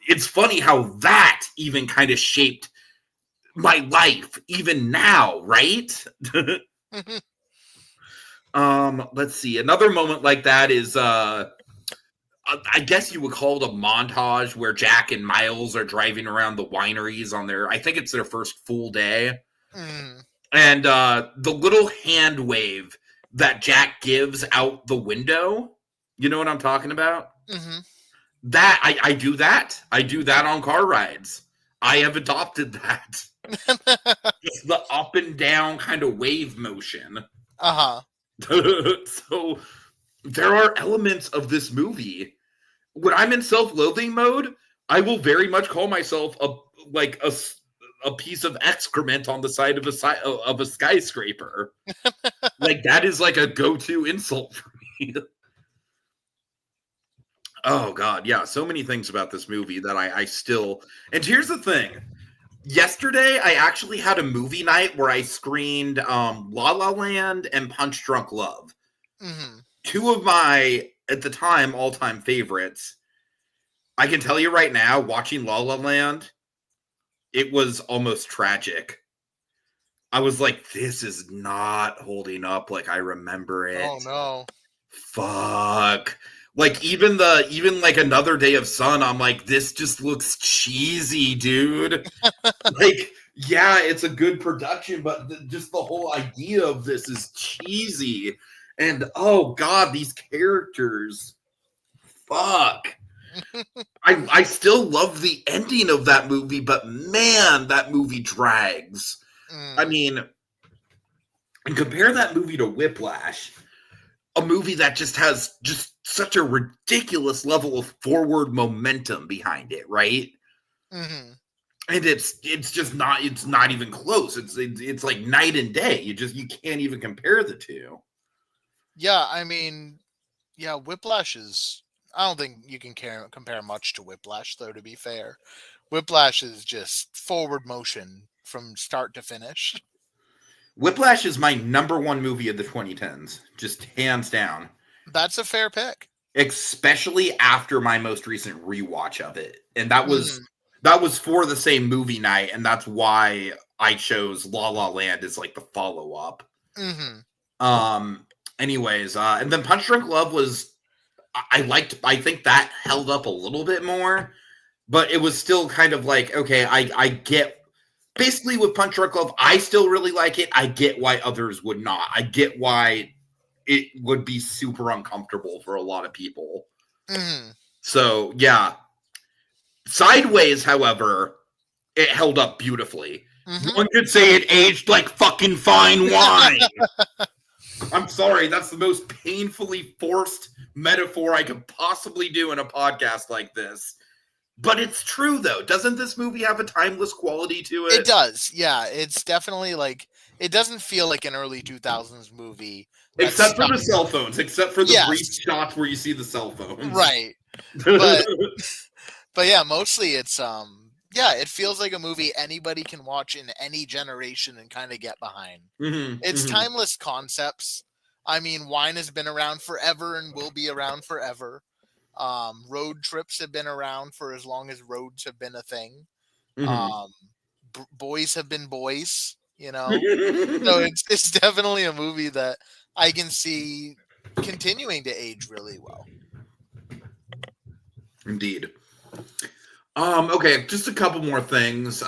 It's funny how that even kind of shaped my life even now, right? Let's see. Another moment like that is I guess you would call it a montage where Jack and Miles are driving around the wineries on I think it's their first full day. And the little hand wave that Jack gives out the window, you know what I'm talking about? That I do that. I do that on car rides. I have adopted that. Just the up and down kind of wave motion. So there are elements of this movie. When I'm in self-loathing mode, I will very much call myself a piece of excrement on the side of a skyscraper. Like, that is like a go-to insult for me. Oh God, yeah, so many things about this movie that I still. And here's the thing: yesterday, I actually had a movie night where I screened La La Land and Punch Drunk Love, two of my at the time all-time favorites. I can tell you right now, watching La La Land, it was almost tragic. I was like, this is not holding up like I remember it. Oh no. Fuck. Like, even like Another Day of Sun, I'm like, this just looks cheesy, dude. Like, yeah, it's a good production, but just the whole idea of this is cheesy. And oh God, these characters. Fuck. I still love the ending of that movie, but man, that movie drags. I mean, and compare that movie to Whiplash, a movie that just has just such a ridiculous level of forward momentum behind it, right? And it's not even close. It's like night and day. You can't even compare the two. Yeah, I mean, yeah, Whiplash is. I don't think you can compare much to Whiplash, though. To be fair, Whiplash is just forward motion from start to finish. Whiplash is my number one movie of the 2010s, just hands down. That's a fair pick, especially after my most recent rewatch of it, and that was for the same movie night, and that's why I chose La La Land as like the follow up. Anyways, and then Punch Drunk Love was. I think that held up a little bit more, but it was still kind of like, okay, I get, basically with Punch Drunk Love, I still really like it. I get why others would not. I get why it would be super uncomfortable for a lot of people. So, yeah. Sideways, however, it held up beautifully. One could say it aged like fucking fine wine. I'm sorry, that's the most painfully forced metaphor I could possibly do in a podcast like this. But it's true, though. Doesn't this movie have a timeless quality to it? It does, yeah. It's definitely like, it doesn't feel like an early 2000s movie. Except for the cell phones. Except for the brief shots where you see the cell phones. Right. But yeah, mostly it's, it feels like a movie anybody can watch in any generation and kind of get behind. It's timeless concepts. I mean, wine has been around forever and will be around forever. Road trips have been around for as long as roads have been a thing. Boys have been boys, you know? So it's definitely a movie that I can see continuing to age really well. Indeed. Okay, just a couple more things.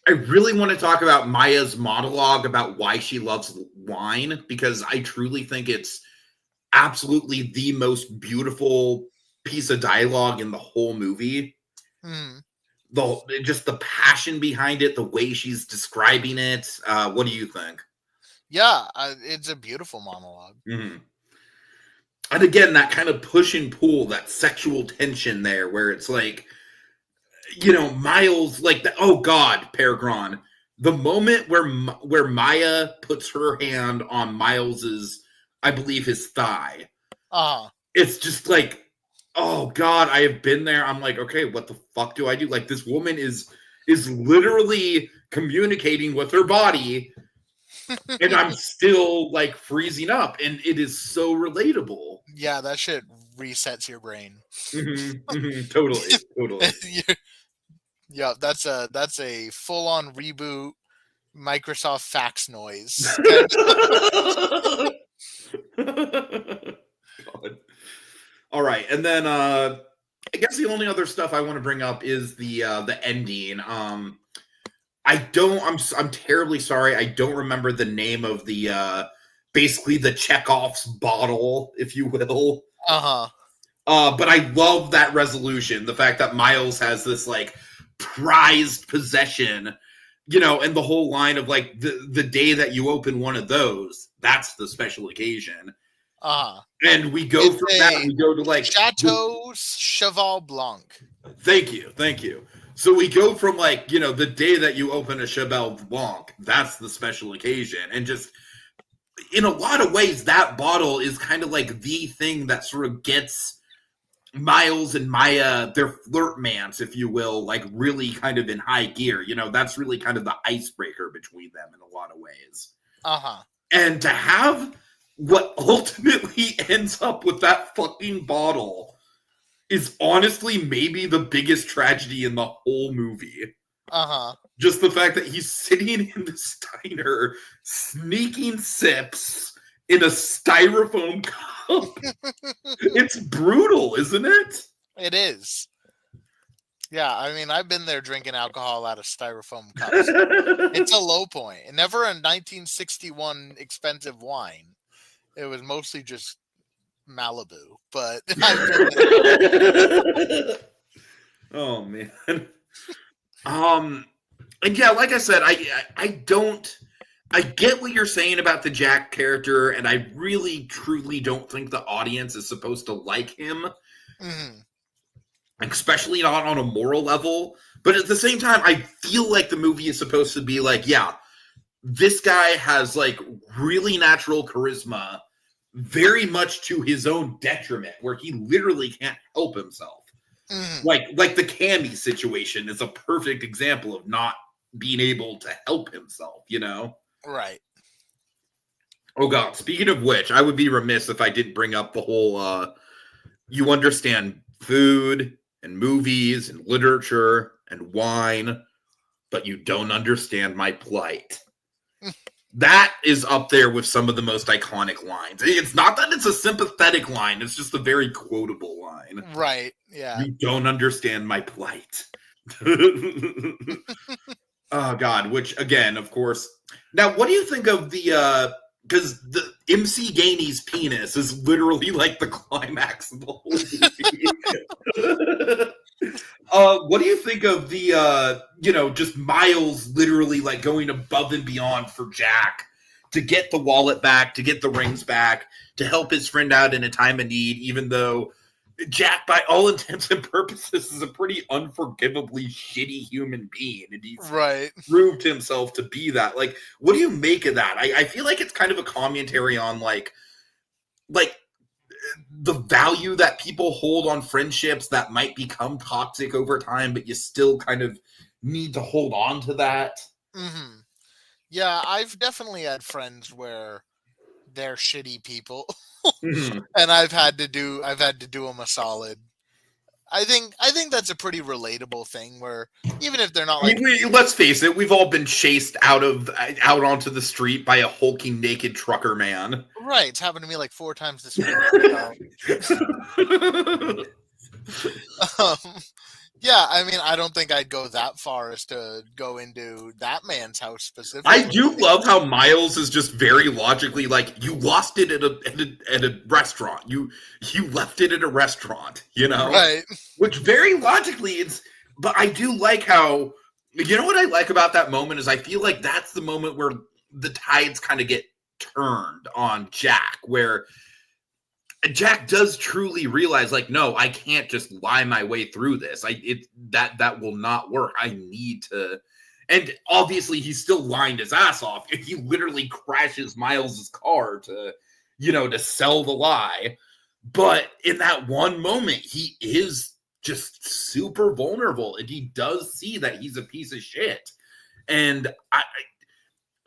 I really want to talk about Maya's monologue about why she loves wine, because I truly think it's absolutely the most beautiful piece of dialogue in the whole movie. Just the passion behind it, the way she's describing it. What do you think? Yeah, it's a beautiful monologue. And again, that kind of push and pull, that sexual tension there, where it's like, Miles, like, oh God, PerGron. The moment where Maya puts her hand on Miles's, I believe, his thigh, it's just like, oh God, I have been there. I'm like, okay, what the fuck do I do? Like, this woman is literally communicating with her body, and I'm still like freezing up, and it is so relatable. Yeah, that shit resets your brain. Totally. Yeah, that's a full on reboot Microsoft fax noise. God. All right, and then I guess the only other stuff I want to bring up is the ending. I'm terribly sorry. I don't remember the name of the basically the Chekhov's bottle, if you will. But I love that resolution. The fact that Miles has this like prized possession, and the whole line of like the day that you open one of those, that's the special occasion. And we go from that, we go to like Chateau Cheval Blanc. Thank you. So we go from like, the day that you open a Cheval Blanc, that's the special occasion. And just in a lot of ways, that bottle is kind of like the thing that sort of gets Miles and Maya, their flirtmance, if you will, like really kind of in high gear. That's really kind of the icebreaker between them in a lot of ways. And to have what ultimately ends up with that fucking bottle is honestly maybe the biggest tragedy in the whole movie. Just the fact that he's sitting in this diner, sneaking sips in a styrofoam cup. It's brutal, isn't it? It is. Yeah, I mean, I've been there drinking alcohol out of styrofoam cups. It's a low point. Never a 1961 expensive wine. It was mostly just Malibu, but oh man. And yeah, like I said, I get what you're saying about the Jack character, and I really truly don't think the audience is supposed to like him. Especially not on a moral level. But at the same time, I feel like the movie is supposed to be like, yeah, this guy has like really natural charisma, very much to his own detriment, where he literally can't help himself. Like the Cammy situation is a perfect example of not being able to help himself, Right. Oh God, speaking of which, I would be remiss if I didn't bring up the whole you understand food and movies and literature and wine, but you don't understand my plight. That is up there with some of the most iconic lines. It's not that it's a sympathetic line. It's just a very quotable line. Right, yeah. You don't understand my plight. Oh, God. Which, again, of course. Now, what do you think of the... because the MC Gainey's penis is literally like the climax of the whole movie. What do you think of the, just Miles literally like going above and beyond for Jack to get the wallet back, to get the rings back, to help his friend out in a time of need, even though Jack, by all intents and purposes, is a pretty unforgivably shitty human being, and he's proved himself to be that. Like, what do you make of that? I feel like it's kind of a commentary on like the value that people hold on friendships that might become toxic over time, but you still kind of need to hold on to that. Yeah, I've definitely had friends where they're shitty people. And I've had to do them a solid. I think that's a pretty relatable thing where even if they're not like, let's face it, we've all been chased out onto the street by a hulking naked trucker man. Right, it's happened to me like 4 times this week. Yeah, I mean, I don't think I'd go that far as to go into that man's house specifically. I do love how Miles is just very logically like, you lost it at a restaurant. You left it at a restaurant, Right. Which very logically it's. But I do like how, what I like about that moment is I feel like that's the moment where the tides kind of get turned on Jack, where Jack does truly realize, like, no, I can't just lie my way through this. That will not work. I need to. And obviously, he's still lying his ass off. He literally crashes Miles's car to sell the lie. But in that one moment, he is just super vulnerable, and he does see that he's a piece of shit. And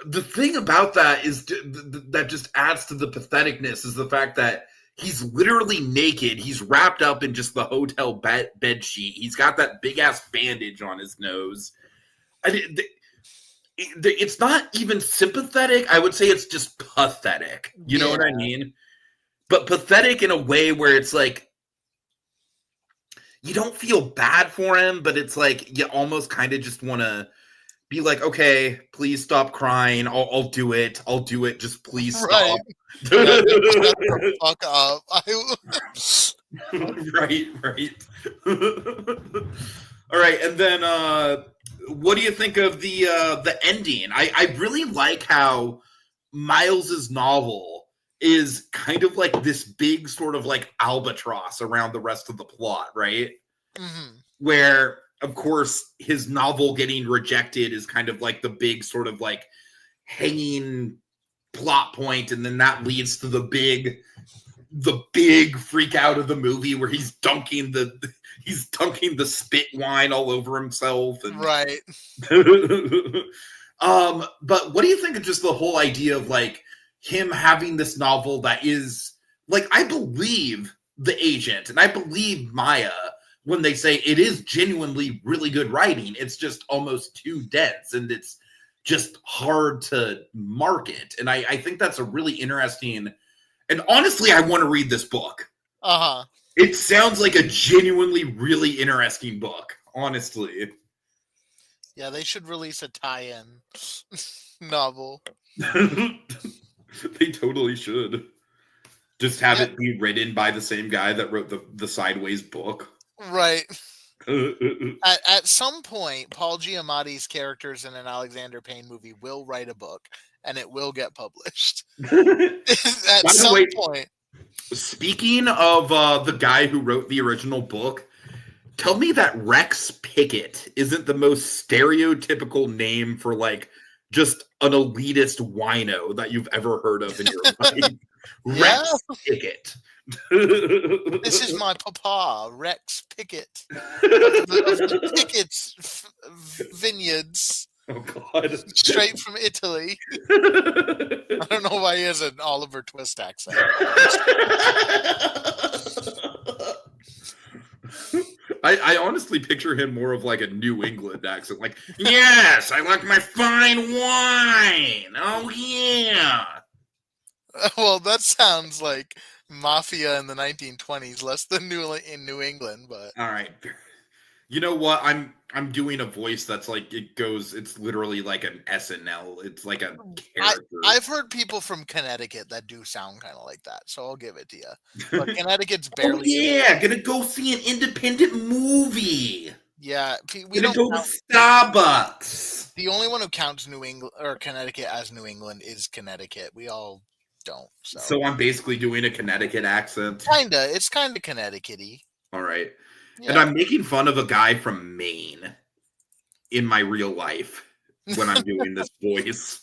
the thing about that is that just adds to the patheticness is the fact that he's literally naked. He's wrapped up in just the hotel bed sheet. He's got that big ass bandage on his nose. It's not even sympathetic. I would say it's just pathetic. You know what I mean? But pathetic in a way where it's like you don't feel bad for him, but it's like you almost kind of just want to be like, okay, please stop crying. I'll do it. I'll do it. Just please stop. Shut the fuck up. Right. All right, and then what do you think of the ending? I really like how Miles's novel is kind of like this big sort of like albatross around the rest of the plot, right? Mm-hmm. Where, of course, his novel getting rejected is kind of like the big sort of like hanging plot point, and then that leads to the big freak out of the movie where he's dunking the spit wine all over himself. And, right. But what do you think of just the whole idea of like him having this novel that is like, I believe the agent and I believe Maya when they say it is genuinely really good writing. It's just almost too dense and it's just hard to market. And I think that's a really interesting, and honestly, I want to read this book. Uh-huh. It sounds like a genuinely really interesting book, honestly. Yeah, they should release a tie-in novel. They totally should. Just have it be written by the same guy that wrote the Sideways book. Right. At some point, Paul Giamatti's characters in an Alexander Payne movie will write a book, and it will get published. At some point. Speaking of the guy who wrote the original book, tell me that Rex Pickett isn't the most stereotypical name for like just an elitist wino that you've ever heard of in your life. Rex Pickett. This is my papa, Rex Pickett, of the Pickett's vineyards. Oh God! Straight from Italy. I don't know why he has an Oliver Twist accent. I honestly picture him more of like a New England accent, like, yes, I like my fine wine. Oh yeah. Well, that sounds like mafia in the 1920s, less than in New England, but all right. You know what? I'm doing a voice that's like it's literally like an SNL. It's like a character. I've heard people from Connecticut that do sound kind of like that, so I'll give it to you. But Connecticut's barely. Oh yeah, gonna go see an independent movie. Yeah, we don't go to Starbucks. The only one who counts New England or Connecticut as New England is Connecticut. We all don't. So I'm basically doing a Connecticut accent. Kinda, it's kind of Connecticut-y. All right. Yeah. And I'm making fun of a guy from Maine in my real life when I'm doing this voice.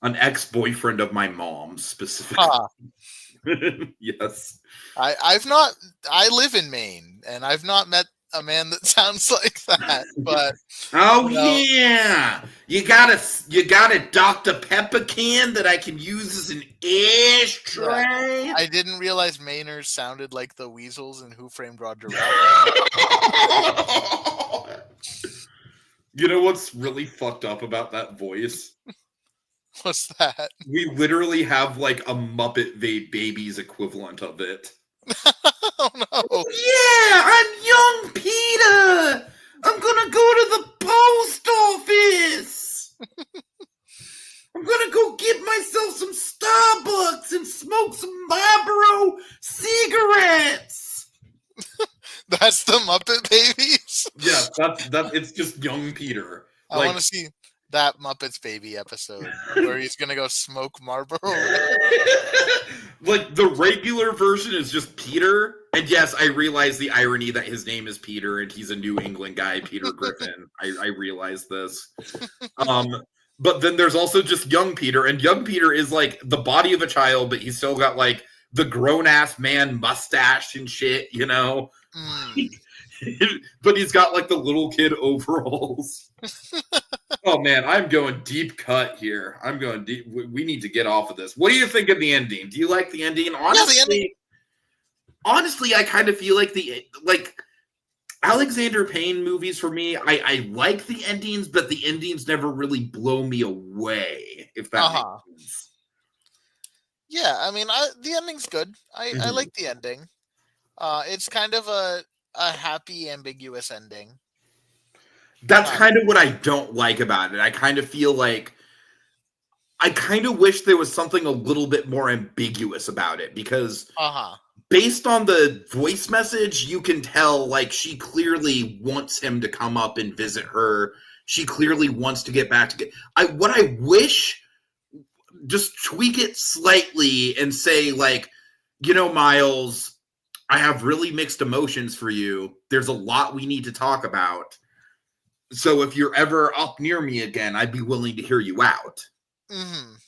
An ex-boyfriend of my mom, specifically. Yes. I live in Maine, and I've not met a man that sounds like that, but yeah, you got a Dr. Pepper can that I can use as an ashtray. I didn't realize Mainers sounded like the weasels in Who Framed Roger Rabbit. You know what's really fucked up about that voice? What's that? We literally have like a Muppet Babies equivalent of it. Oh no! Yeah, I'm young Peter. I'm gonna go to the post office. I'm gonna go get myself some Starbucks and smoke some Marlboro cigarettes. That's the Muppet Babies. Yeah, that's it's just young Peter. I want to see That Muppets Baby episode where he's gonna go smoke Marlboro. Like the regular version is just Peter, and yes, I realize the irony that his name is Peter and he's a New England guy, Peter Griffin. I realize this. But then there's also just young Peter, and young Peter is like the body of a child, but he's still got like the grown-ass man mustache and shit, you know? But he's got like the little kid overalls. Oh man, I'm going deep cut here. I'm going deep. We need to get off of this. What do you think of the ending? Do you like the ending? Honestly, I kind of feel like Alexander Payne movies for me, I like the endings, but the endings never really blow me away, if that makes sense. Yeah, I mean, the ending's good. I like the ending. It's kind of a happy, ambiguous ending. That's kind of what I don't like about it. I kind of feel like I kind of wish there was something a little bit more ambiguous about it, because based on the voice message, you can tell like she clearly wants him to come up and visit her. She clearly wants to get back to what I wish, just tweak it slightly and say like, you know, Miles, I have really mixed emotions for you. There's a lot we need to talk about. So if you're ever up near me again, I'd be willing to hear you out.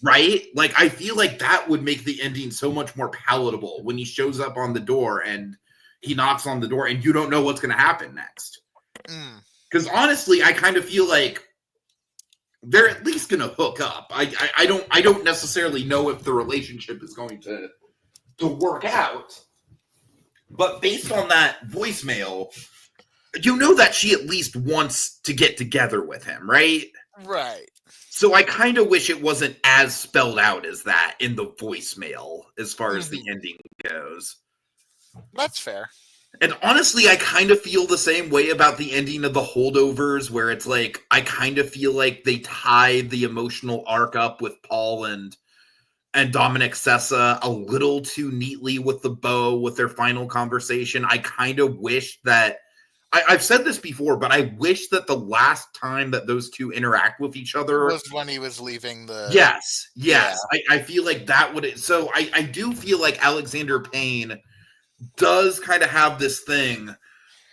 Right? Like, I feel like that would make the ending so much more palatable when he shows up on the door and he knocks on the door and you don't know what's going to happen next. Because honestly, I kind of feel like they're at least going to hook up. I don't necessarily know if the relationship is going to work out. But based on that voicemail, you know that she at least wants to get together with him, right? Right. So I kind of wish it wasn't as spelled out as that in the voicemail as far as the ending goes. That's fair. And honestly, I kind of feel the same way about the ending of The Holdovers, where it's like, I kind of feel like they tied the emotional arc up with Paul and Dominic Sessa a little too neatly with the bow with their final conversation. I kind of wish that I've said this before, but I wish that the last time that those two interact with each other was when he was leaving the... Yes. Yeah. I feel like that would... So I do feel like Alexander Payne does kind of have this thing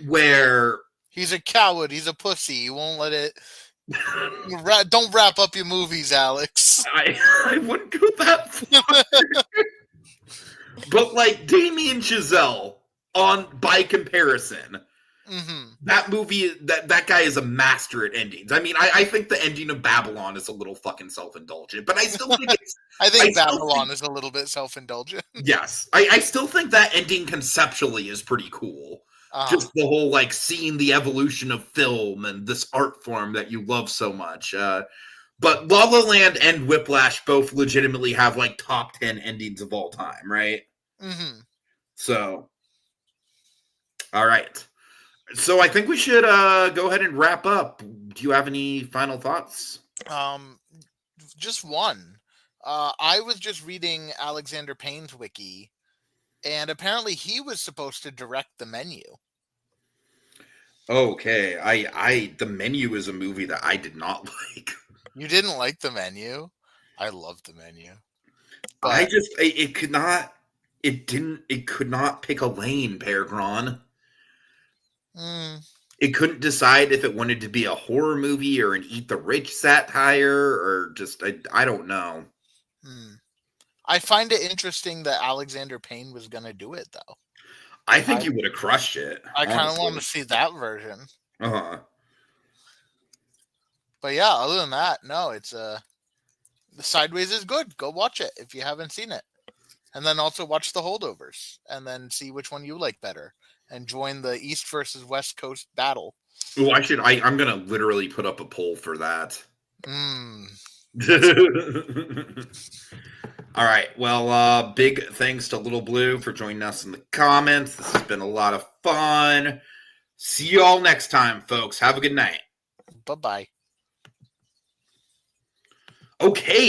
where... He's a coward. He's a pussy. He won't let it... Don't wrap up your movies, Alex. I wouldn't go that far. But like Damien Chazelle, by comparison... That movie, that guy is a master at endings. I mean, I think the ending of Babylon is a little fucking self-indulgent, but I still think it's... I think Babylon is a little bit self-indulgent. Yes. I still think that ending conceptually is pretty cool. Just the whole, like, seeing the evolution of film and this art form that you love so much. But La La Land and Whiplash both legitimately have, like, top 10 endings of all time, right? So, all right. So I think we should go ahead and wrap up. Do you have any final thoughts? Just one. I was just reading Alexander Payne's wiki, and apparently he was supposed to direct The Menu. Okay. The Menu is a movie that I did not like. You didn't like The Menu? I love The Menu. But it could not pick a lane, PerGron. It couldn't decide if it wanted to be a horror movie or an Eat the Rich satire or just, I don't know. I find it interesting that Alexander Payne was going to do it, though. I think he would have crushed it. I kind of want to see that version. But yeah, other than that, no, it's the Sideways is good. Go watch it if you haven't seen it. And then also watch The Holdovers and then see which one you like better. And join the East versus West Coast battle. Oh, I'm going to literally put up a poll for that. All right. Well, big thanks to Little Blue for joining us in the comments. This has been a lot of fun. See you all next time, folks. Have a good night. Bye-bye. Okay.